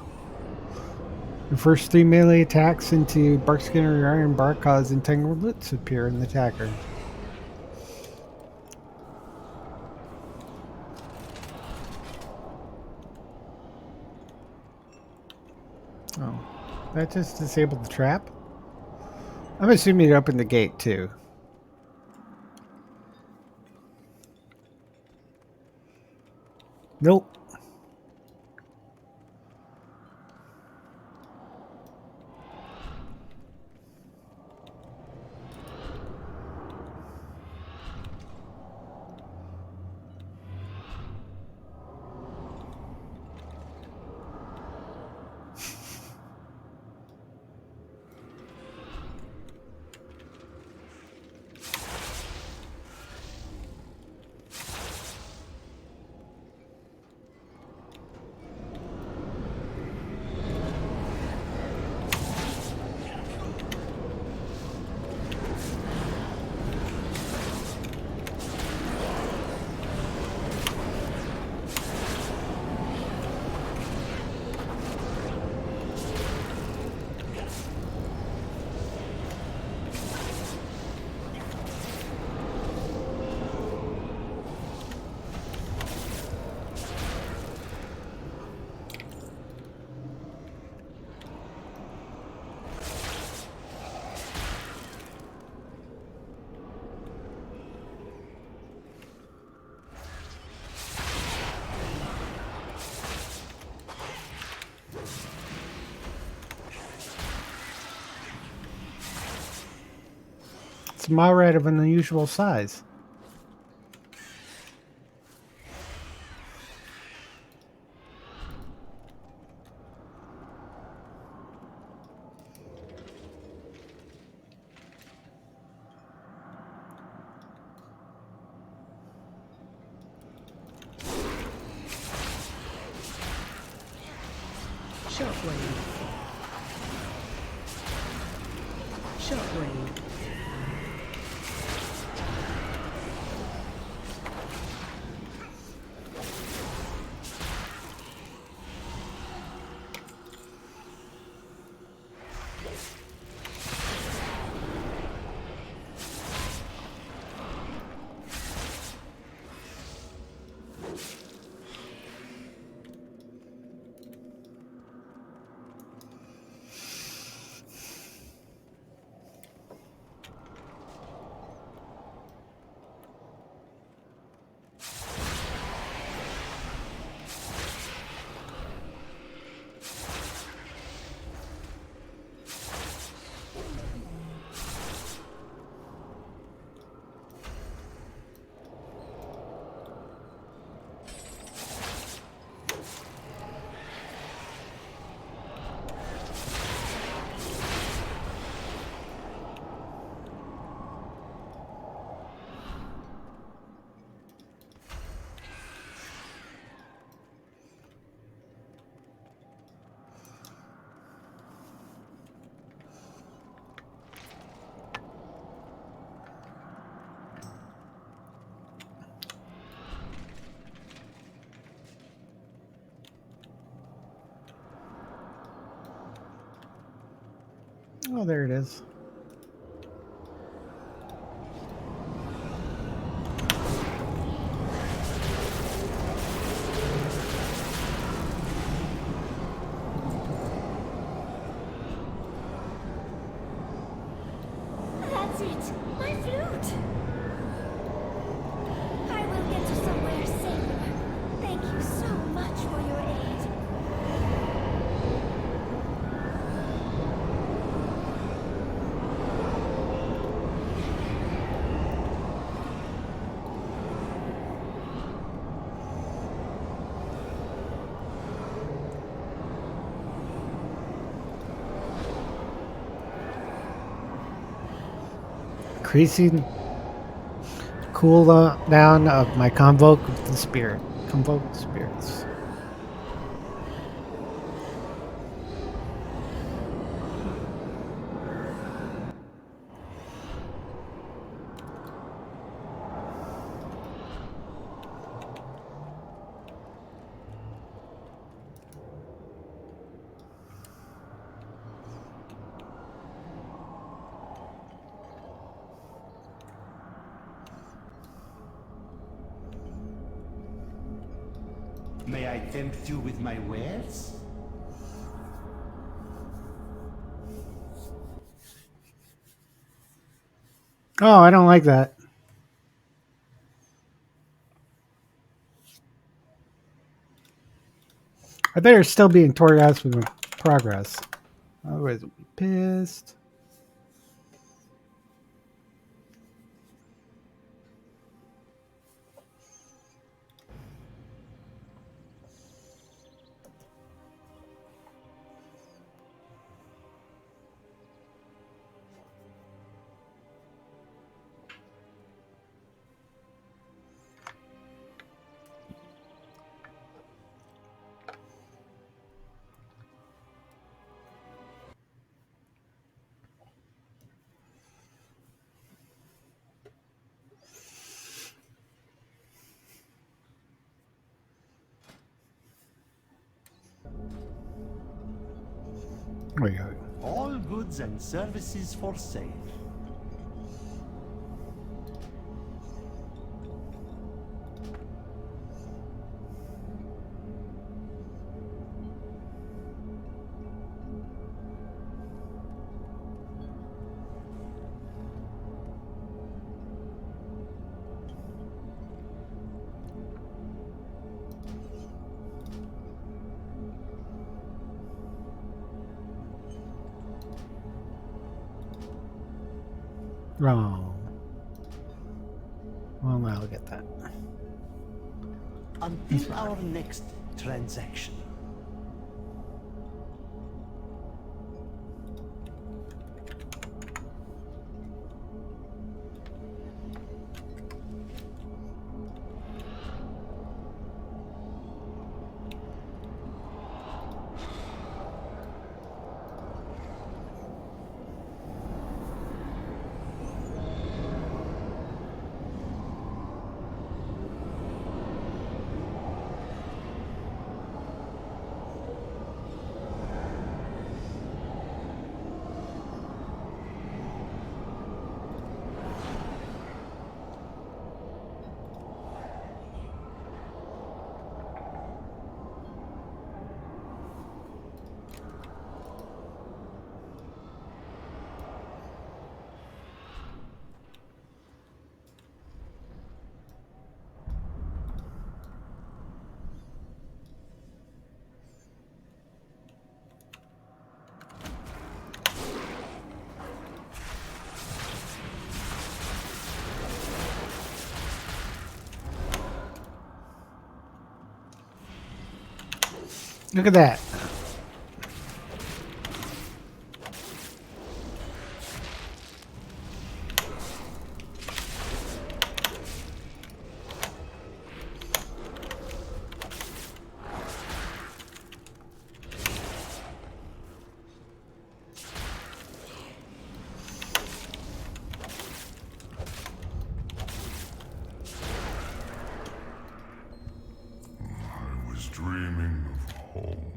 The first 3 melee attacks into Barkskin or Iron Bark cause entangled roots appear in the attacker. Oh, that just disabled the trap? I'm assuming it opened the gate too. Nope. It's a mob rat of an unusual size. Shockwave. Shockwave. Oh, there it is. That's it! My flute! I will get to somewhere safer. Thank you so much for your aid. Increasing cooldown of my convoke of the spirit. Convoke spirits. May I tempt you with my wares? Oh, I don't like that. I better still be in Torghast with my progress. Otherwise, I'll be pissed. Wait, All goods and services for sale. wrong. Well, I'll get that. Until our next transaction. Look at that. I was dreaming of home,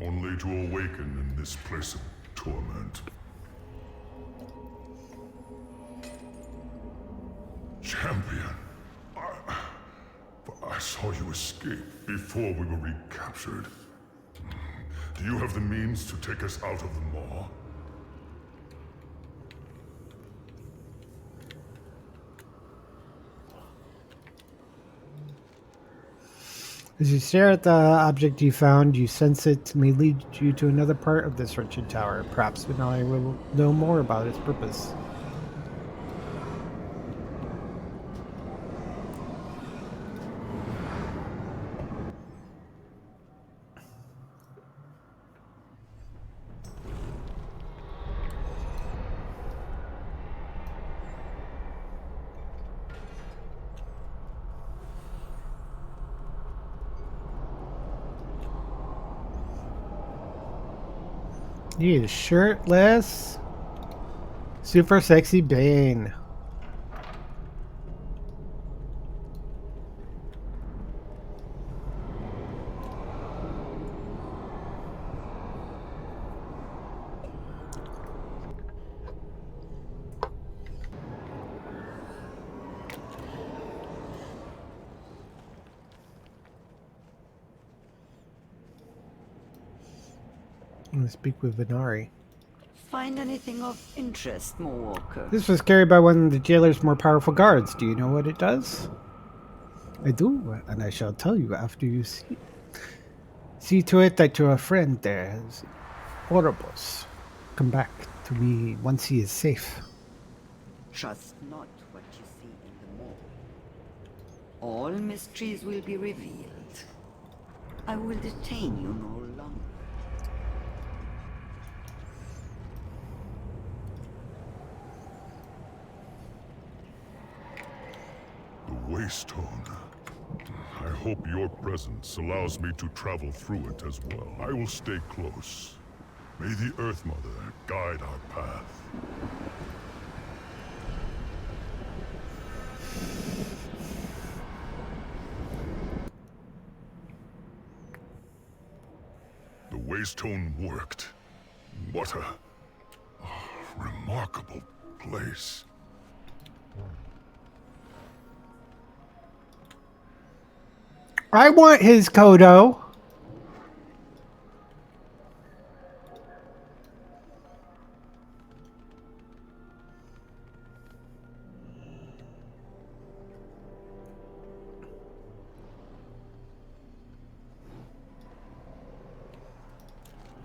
only to awaken in this place of torment. Champion, I saw you escape before we were recaptured. Do you have the means to take us out of the maw? As you stare at the object you found, you sense it may lead you to another part of this wretched tower. Perhaps now I will know more about its purpose. He is shirtless. Super sexy Bane. I'm going to speak with Venari. Find anything of interest, Moonwalker? This was carried by one of the jailer's more powerful guards. Do you know what it does? I do, and I shall tell you after you see. See to it that your friend there has Ouroboros come back to me once he is safe. Trust not what you see in the mall. All mysteries will be revealed. I will detain you no longer. The Waystone. I hope your presence allows me to travel through it as well. I will stay close. May the Earth Mother guide our path. The Waystone worked. What a remarkable place. I want his Kodo.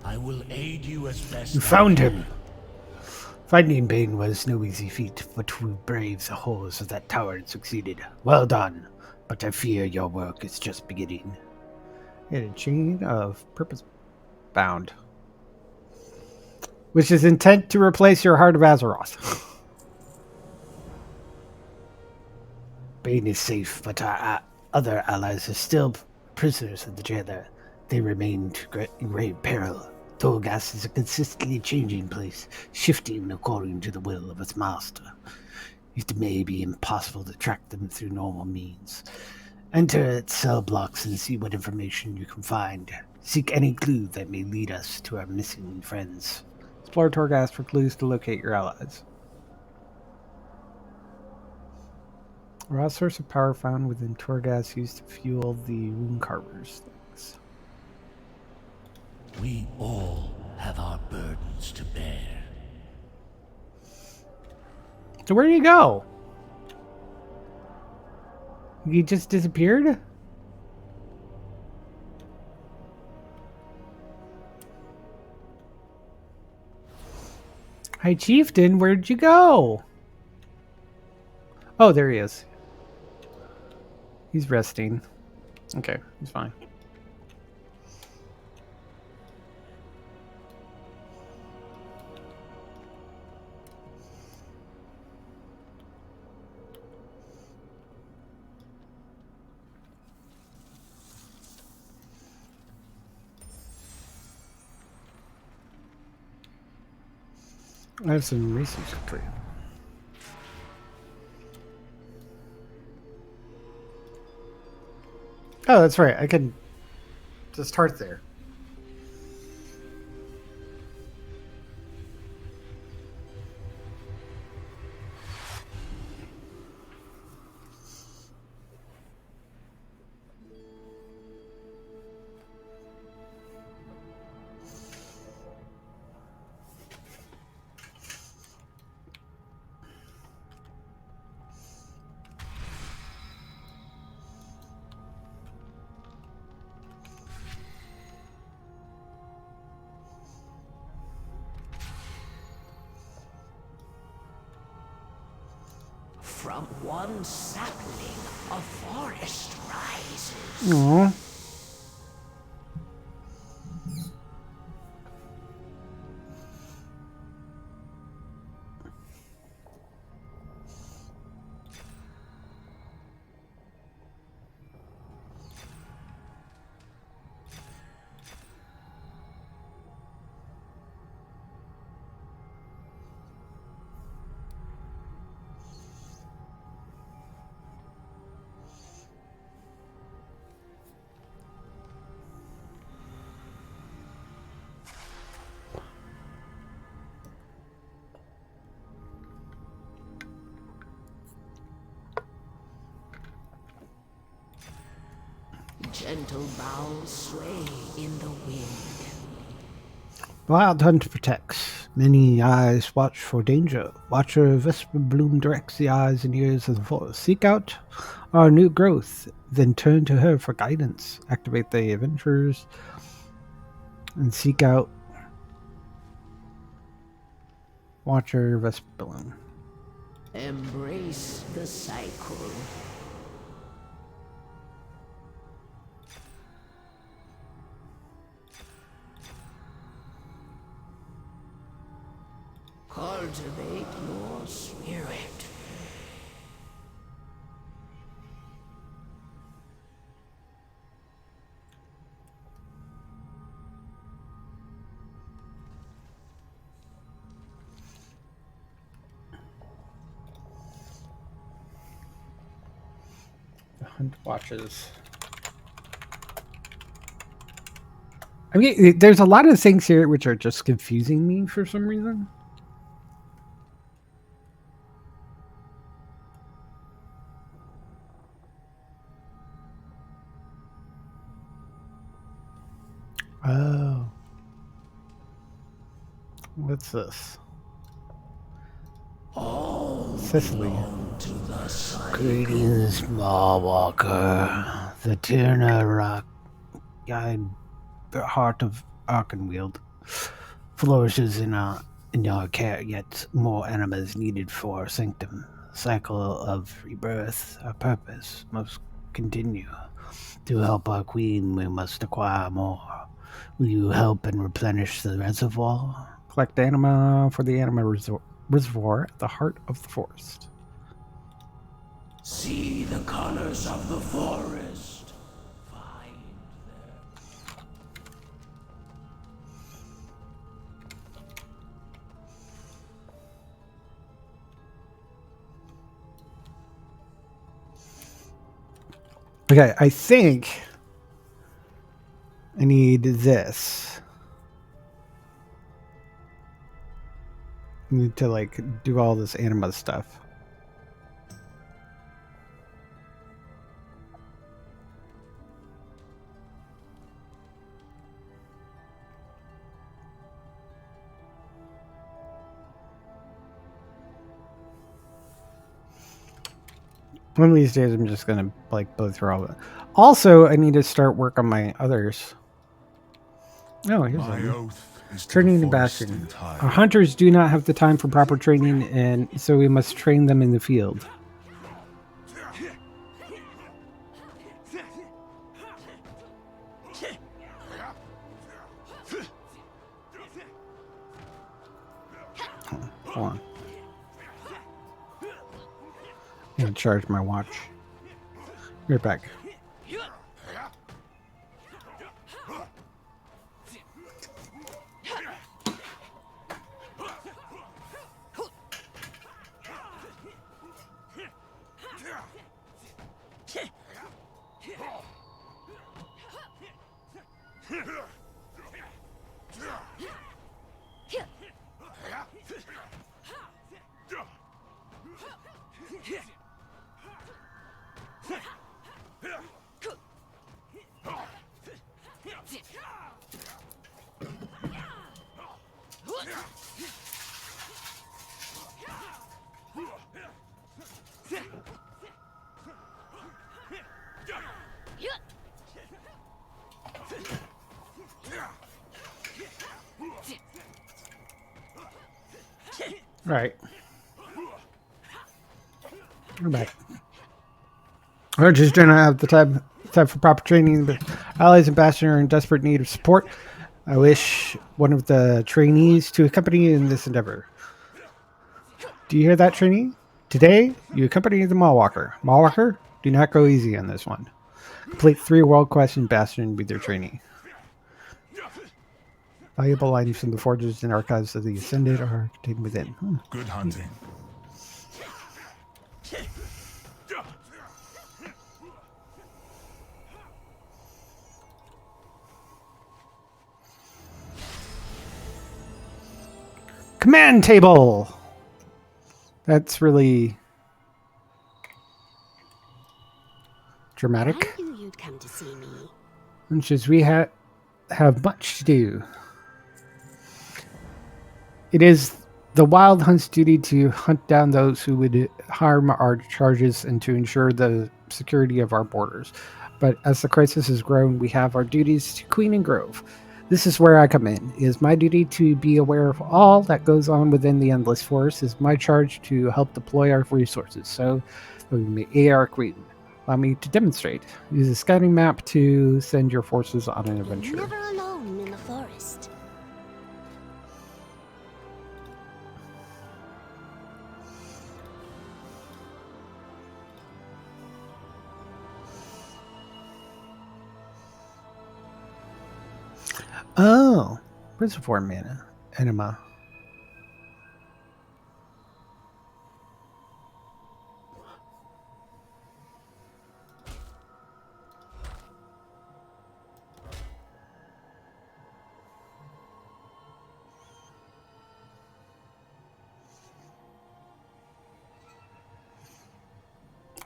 I will aid you as best You I found can. him. Finding Bane was no easy feat, but we braved the horrors of that tower and succeeded. Well done, but I fear your work is just beginning. And a chain of purpose bound, which is intent to replace your Heart of Azeroth. Bane is safe, but our other allies are still prisoners of the jailer. They remain in grave peril. Torghast is a consistently changing place, shifting according to the will of its master. It may be impossible to track them through normal means. Enter its cell blocks and see what information you can find. Seek any clue that may lead us to our missing friends. Explore Torghast for clues to locate your allies. A raw source of power found within Torghast used to fuel the Rune Carver's things. We all have our burdens to bear. So where did he go? He just disappeared? Hi, Chieftain, where'd you go? Oh, there he is. He's resting. Okay, he's fine. I have some research for you. Oh, that's right. I can just start there. From one sapling, a forest rises. Aww. Gentle boughs sway in the wind. Wild Hunt protects. Many eyes watch for danger. Watcher Vesper Bloom directs the eyes and ears of the forest. Seek out our new growth, then turn to her for guidance. Activate the adventurers and seek out Watcher Vesper Bloom. Embrace the cycle. Cultivate your spirit. The Hunt watches. I mean, there's a lot of things here which are just confusing me for some reason. Oh. What's this? Cicely. Greetings, small walker. The Tyrna rock guide, the heart of Arkenwield, flourishes in No care yet. More animas needed for Sanctum. Cycle of rebirth. Our purpose must continue. To help our queen, we must acquire more. Will you help and replenish the reservoir? Collect anima for the anima reservoir at the heart of the forest. See the colors of the forest. Find Okay, I think I need this. I need to like do all this anima stuff. One of these days, I'm just gonna like blow through all of it. Also, I need to start work on my others. Oh, here's My one. oath is to Training the the forest Bastion. entire. Our hunters do not have the time for proper training, and so we must train them in the field. Hold on. I'm gonna charge my watch. Right back. Right. We're back. Archers do not have the time for proper training, but allies and Bastion are in desperate need of support. I wish one of the trainees to accompany you in this endeavor. Do you hear that, trainee? Today, you accompany the Mallwalker. Mallwalker, do not go easy on this one. Complete 3 world quests in Bastion with your trainee. Valuable items from the forges and archives of the Ascended are contained within. Good hunting. Command table! That's really dramatic. I knew you'd come to see me. Which is we have much to do. It is the Wild Hunt's duty to hunt down those who would harm our charges and to ensure the security of our borders. But as the crisis has grown, we have our duties to Queen and Grove. This is where I come in. It is my duty to be aware of all that goes on within the Endless Forest. It is my charge to help deploy our resources so that we may aid our Queen. Allow me to demonstrate. Use a scouting map to send your forces on an adventure. You're never alone in the forest. Oh, reservoir mana, enema.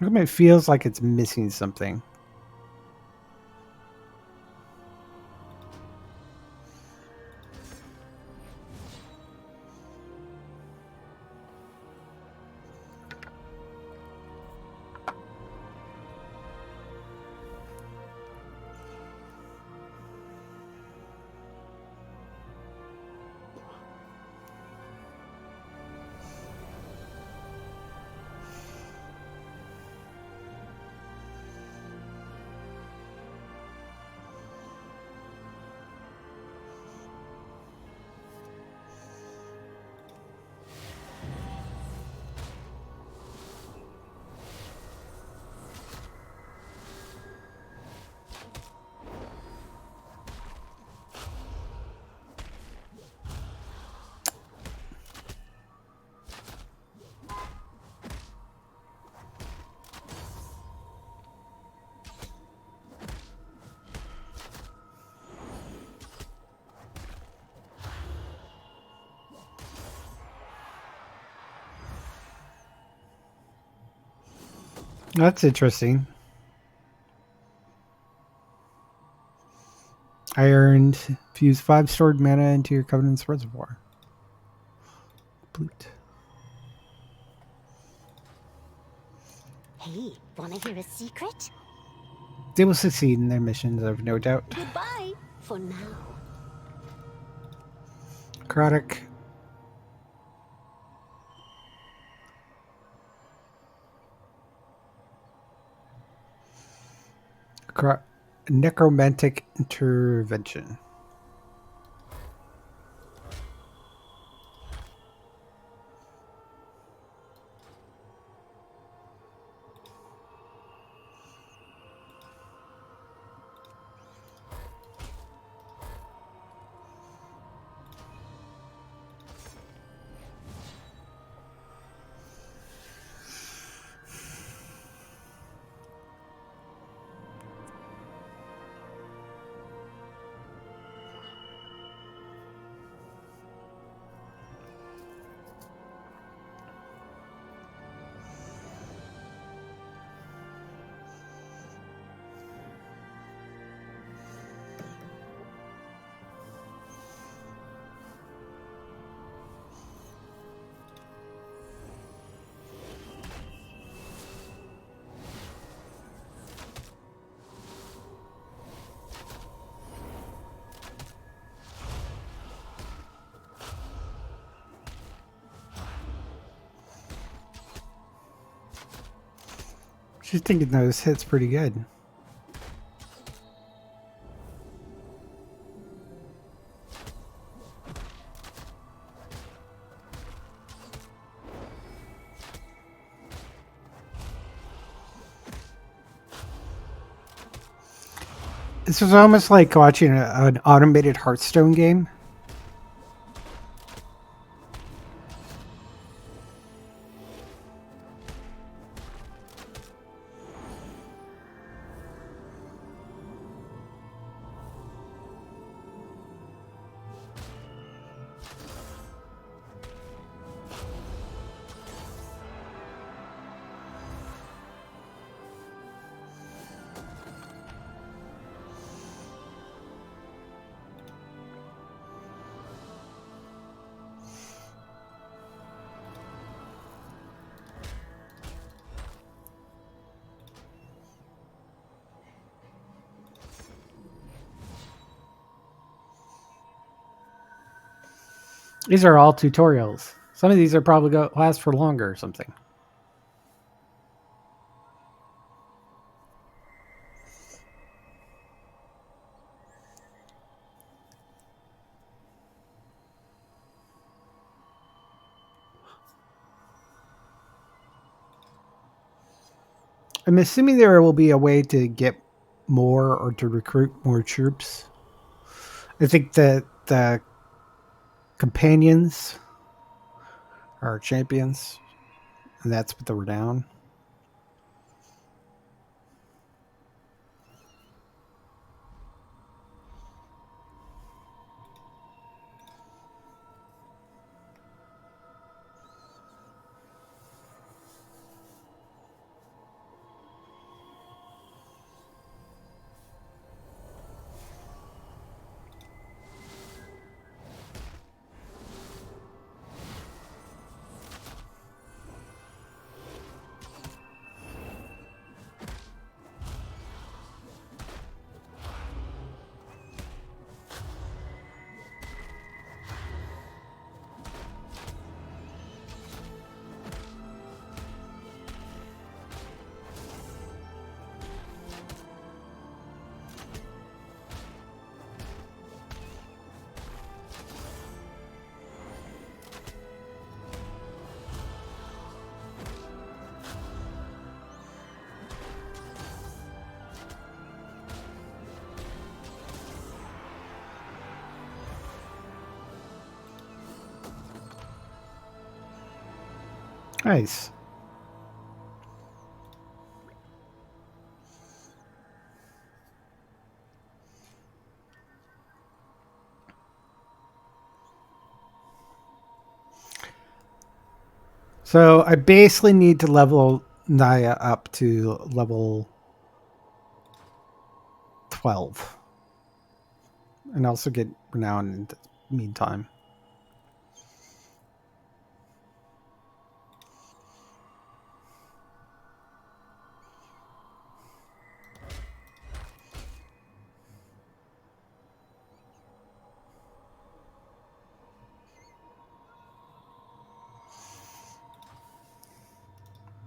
It feels like it's missing something. That's interesting. I earned fuse 5 stored mana into your Covenant's reservoir. Complete. Hey, wanna hear a secret? They will succeed in their missions, I've no doubt. Goodbye, for now. Necrotic. Necromantic intervention. She's thinking those hits pretty good. This was almost like watching an automated Hearthstone game. These are all tutorials. Some of these are probably going to last for longer or something. I'm assuming there will be a way to get more or to recruit more troops. I think that the companions are champions, and that's what they were down. Nice. So I basically need to level Naya up to level 12. And also get renown in the meantime.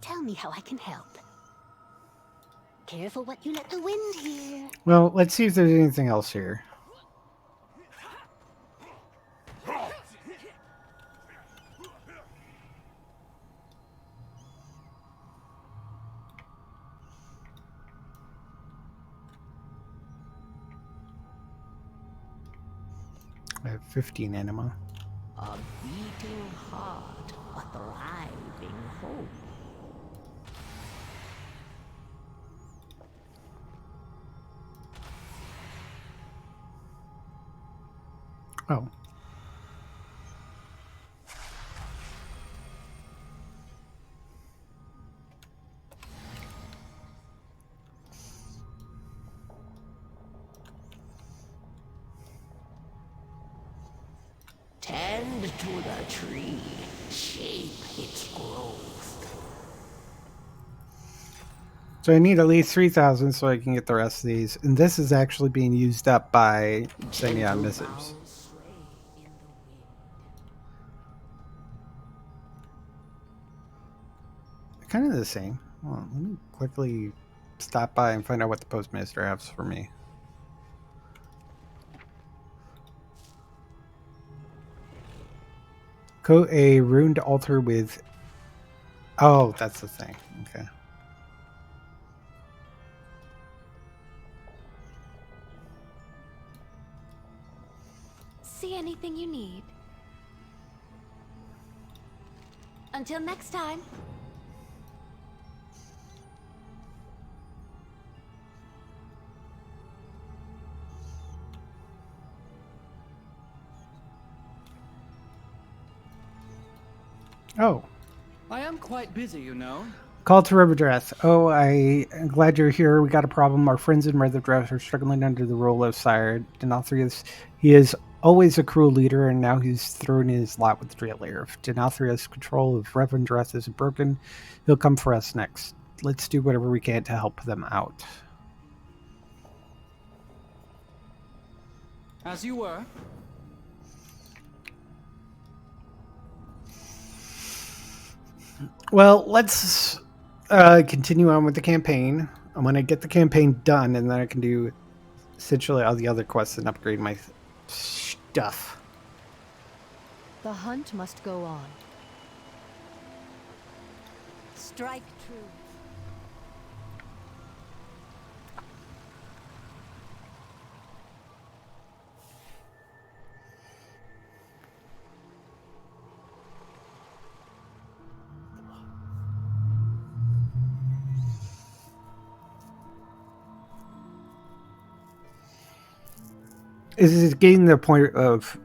Tell me how I can help. Careful what you let the wind hear. Well, let's see if there's anything else here. I have 15 anima. A beating heart, a thriving hope. Oh. Tend to the tree, shape its growth. So I need at least 3,000 so I can get the rest of these. And this is actually being used up by sending out missives. Boughs sway in the wind. Kind of the same. Hold on, let me quickly stop by and find out what the postmaster has for me. Coat a ruined altar with... Oh, that's the thing. Okay. See anything you need. Until next time. Oh. I am quite busy, you know. Call to Riverdress. Oh, I'm glad you're here. We got a problem. Our friends in Riverdress are struggling under the rule of Sire Denothrius. He is always a cruel leader, and now he's throwing in his lot with Draylair. If Denothrius' control of Riverdress isn't broken, he'll come for us next. Let's do whatever we can to help them out. As you were. Well, let's continue on with the campaign. I'm going to get the campaign done, and then I can do essentially all the other quests and upgrade my stuff. The hunt must go on. Strike true. Is it getting the point of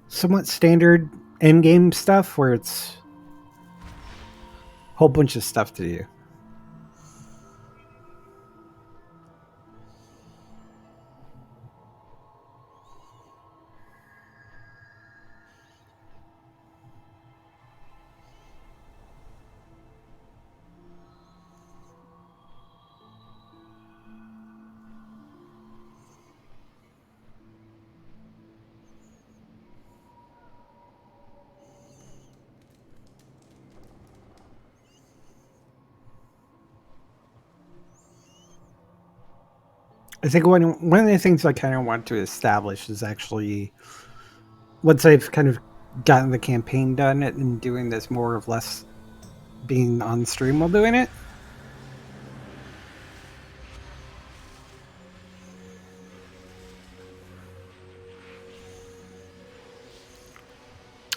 somewhat standard endgame stuff where it's a whole bunch of stuff to do? I think one of the things I kind of want to establish is actually, once I've kind of gotten the campaign done and doing this more or less being on stream while doing it.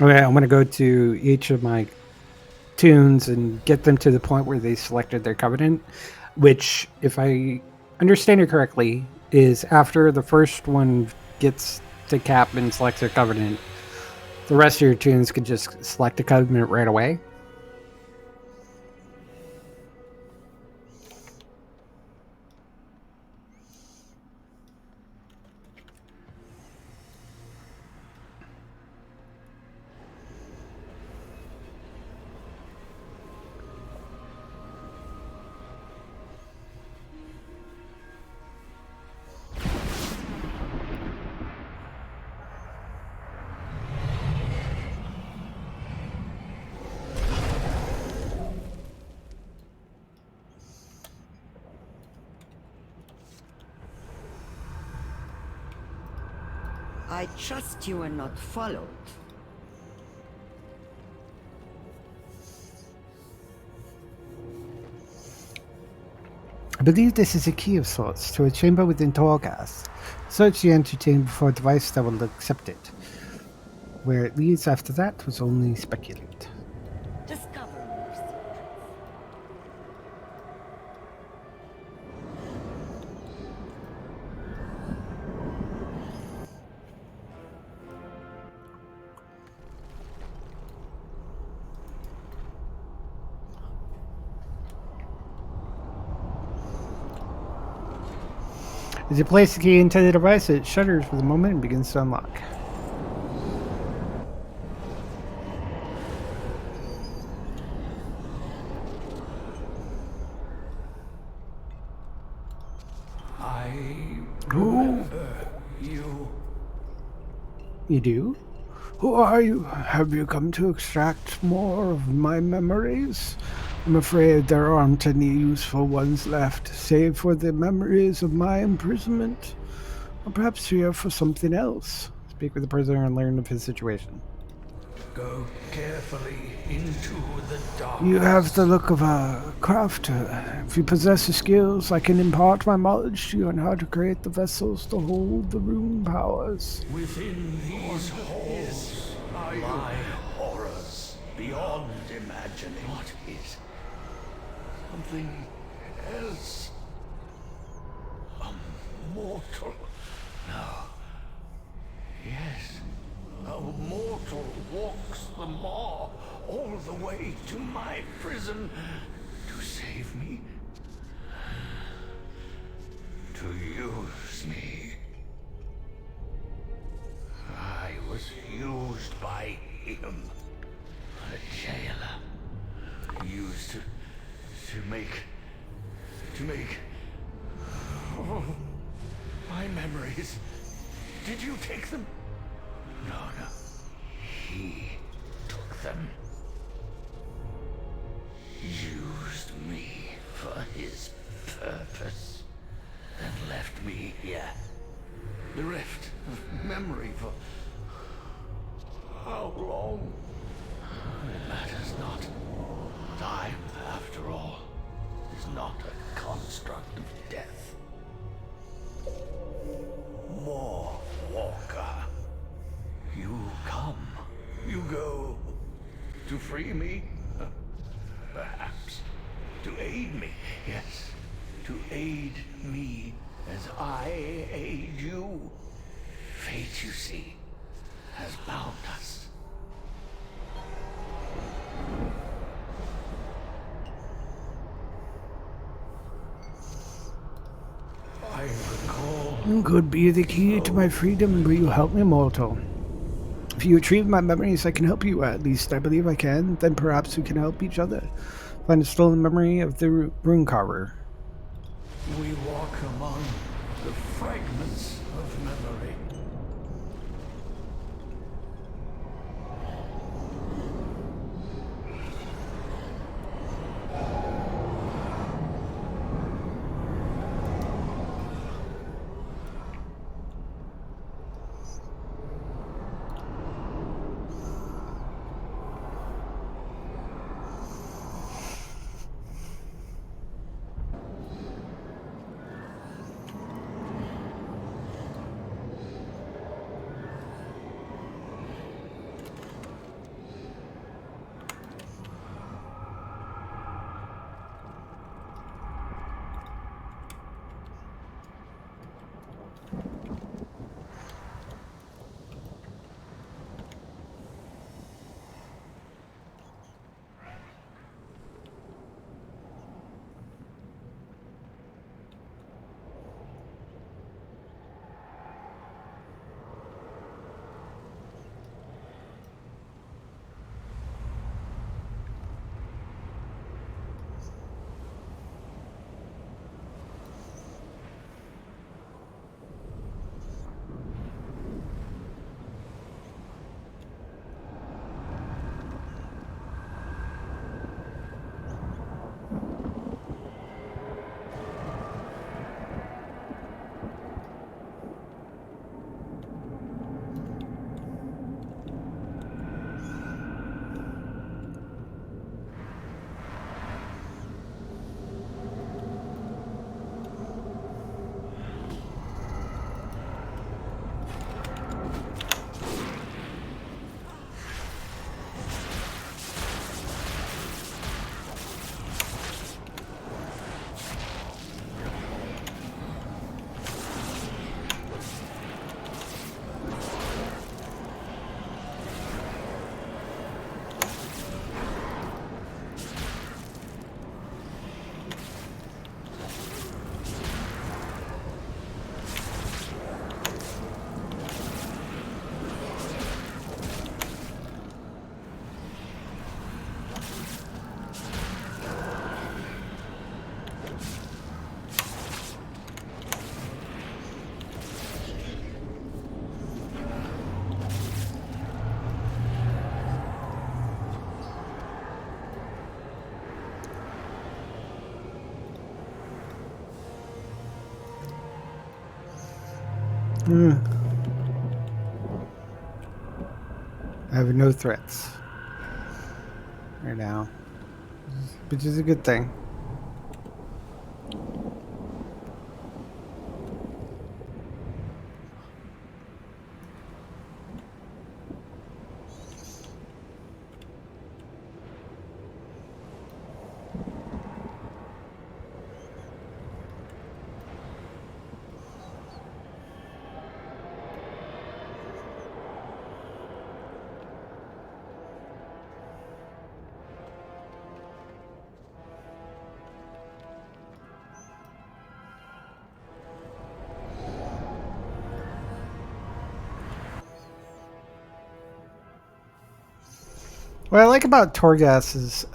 Okay, I'm going to go to each of my tunes and get them to the point where they selected their covenant, which, if I understand it correctly, is after the first one gets to cap and selects their covenant, the rest of your tunes can just select a covenant right away. I trust you are not followed. I believe this is a key of sorts to a chamber within Torghast. Search the entertain before a device that will accept it. Where it leads after that was only speculate. Discover more secrets. As you place the key into the device, it shudders for the moment and begins to unlock. You do? Who are you? Have you come to extract more of my memories? I'm afraid there aren't any useful ones left, save for the memories of my imprisonment. Or perhaps you're here for something else. Speak with the prisoner and learn of his situation. Go carefully into the dark. You have the look of a crafter. If you possess the skills, I can impart my knowledge to you on how to create the vessels to hold the rune powers. Within these halls lie horrors beyond imagining. What is something else? A mortal. No. Yes. A mortal walks the maw all the way to my prison to save me. To use me. I was used by him. A jailer. Used to make oh, my memories. Did you take them? No. He took them. Used me for his purpose. And left me here. Bereft of memory for how long? It matters not. Time, after all, is not a construct of death. More Walker. You come, you go. To free me? Perhaps. To aid me, yes. To aid me as I aid you. Fate, you see, has bound us. I recall. Could be the key to my freedom. Will you help me, mortal? If you retrieve my memories, I can help you. At least I believe I can. Then perhaps we can help each other. Find a stolen memory of the rune carver. We walk among the fragments of memory. I have no threats right now, which is a good thing. What I like about Torghast is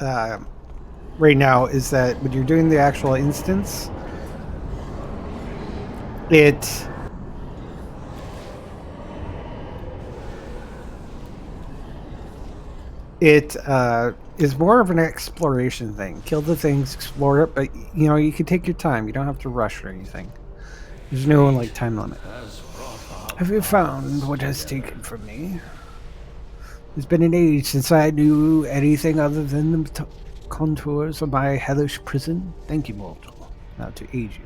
right now is that when you're doing the actual instance, it is more of an exploration thing. Kill the things, explore it, but you know, you can take your time. You don't have to rush or anything. There's no like time limit. Have you found what has taken from me? It's been an age since I knew anything other than the contours of my hellish prison. Thank you, mortal. Now to aid you.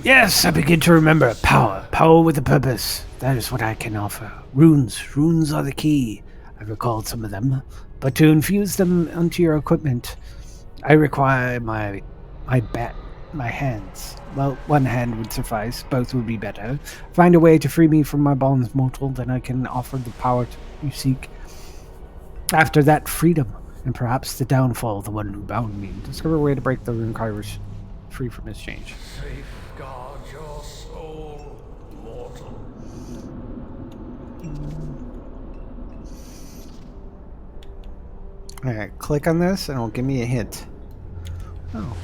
Yes, I begin to remember. Power. Power with a purpose. That is what I can offer. Runes. Runes are the key. I recalled some of them. But to infuse them onto your equipment, I require my hands. Well, one hand would suffice. Both would be better. Find a way to free me from my bonds, mortal, then I can offer the power you seek. After that, freedom, and perhaps the downfall of the one who bound me. Discover a way to break the rune carvers free from his change. Safeguard your soul, mortal. Alright, click on this and it'll give me a hint. Oh.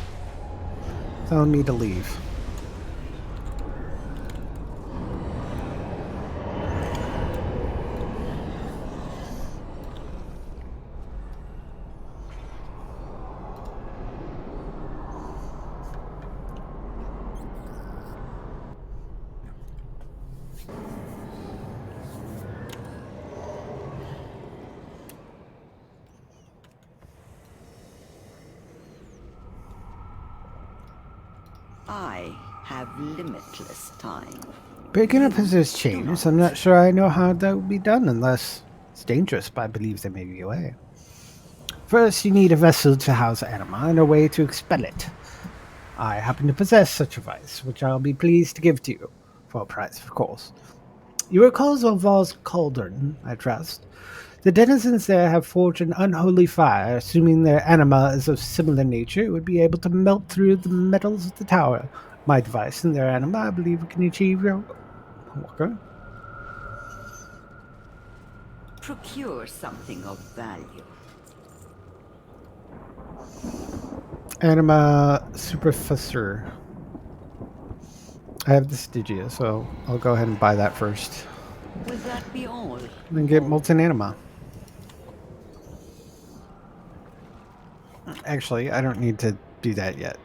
Telling me to leave. I have limitless time. Picking up his chains, I'm not sure I know how that would be done unless it's dangerous, but I believe there may be a way. First, you need a vessel to house anima and a way to expel it. I happen to possess such a vice, which I'll be pleased to give to you, for a price, of course. You recall Zolvar's cauldron, I trust. The denizens there have forged an unholy fire. Assuming their anima is of similar nature, it would be able to melt through the metals of the tower. My device and their anima, I believe, can achieve your... Okay. Procure something of value. Anima Superfessor. I have the Stygia, so I'll go ahead and buy that first. Will that be all? Then get Molten Anima. Actually, I don't need to do that yet.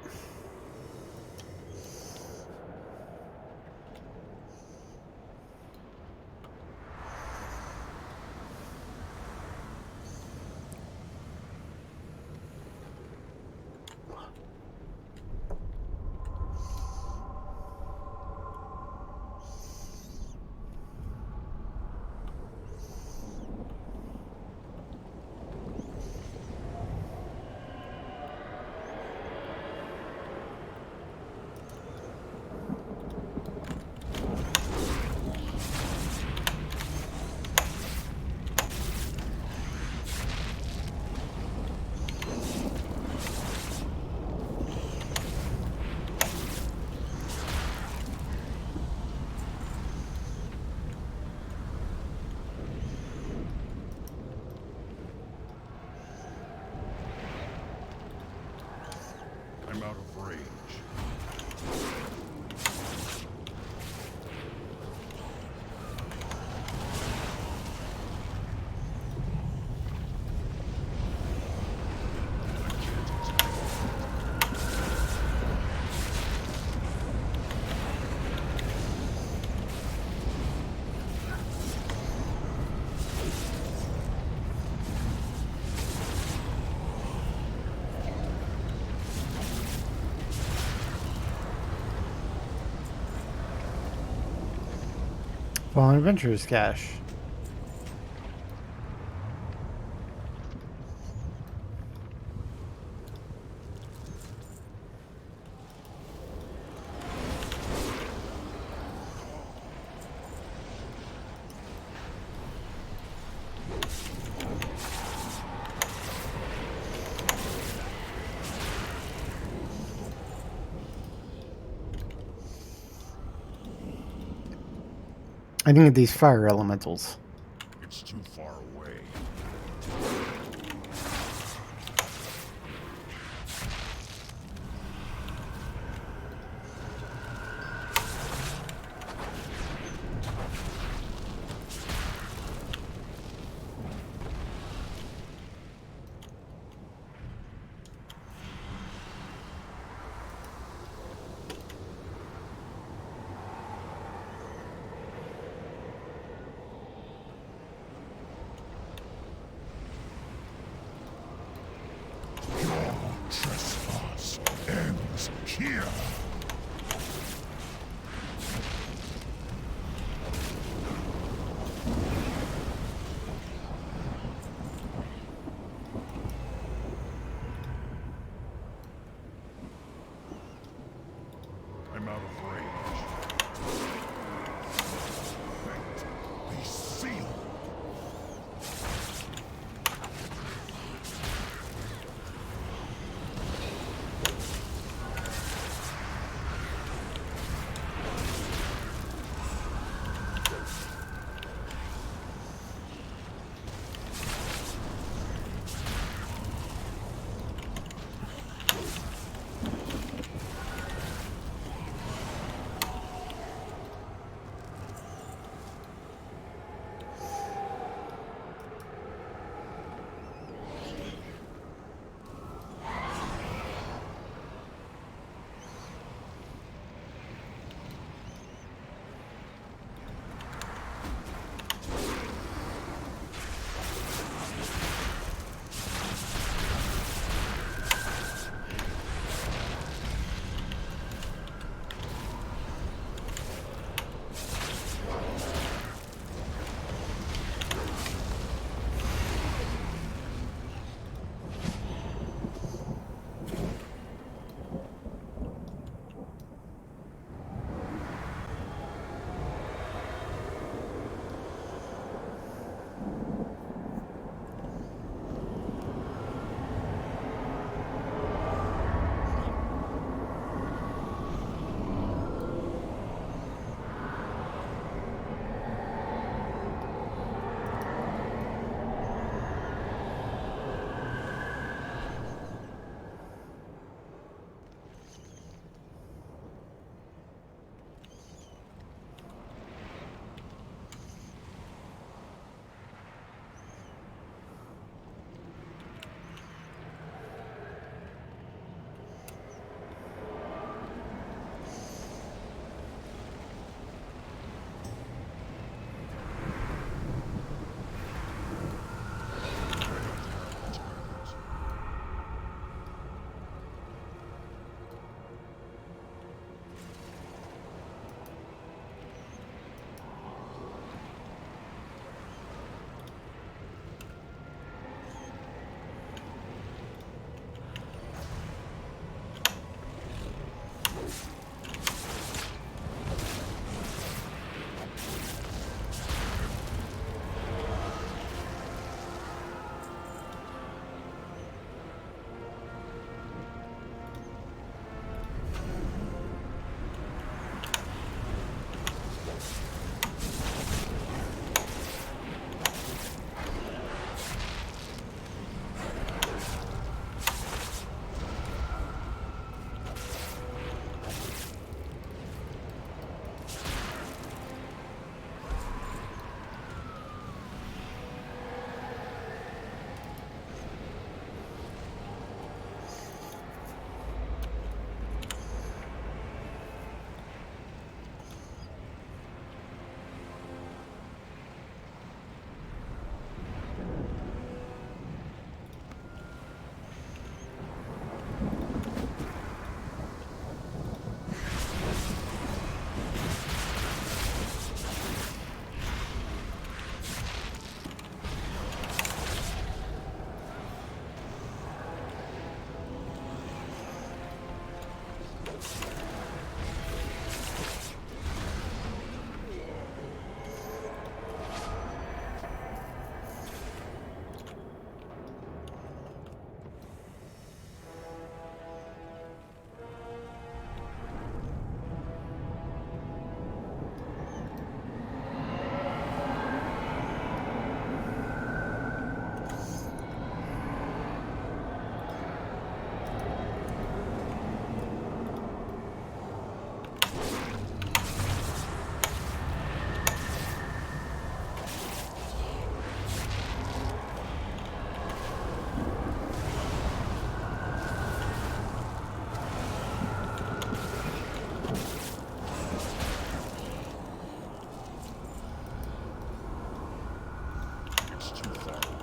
Fallen Adventurers cache. I need these fire elementals. It's too far away.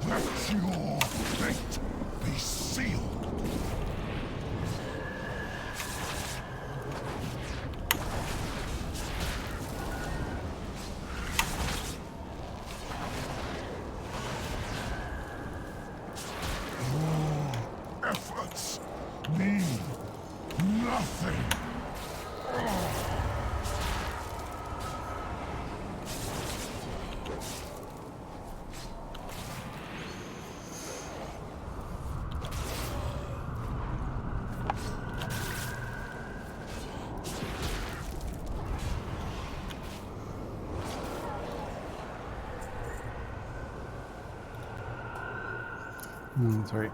Let your fate be sealed. Your efforts mean nothing. Sorry.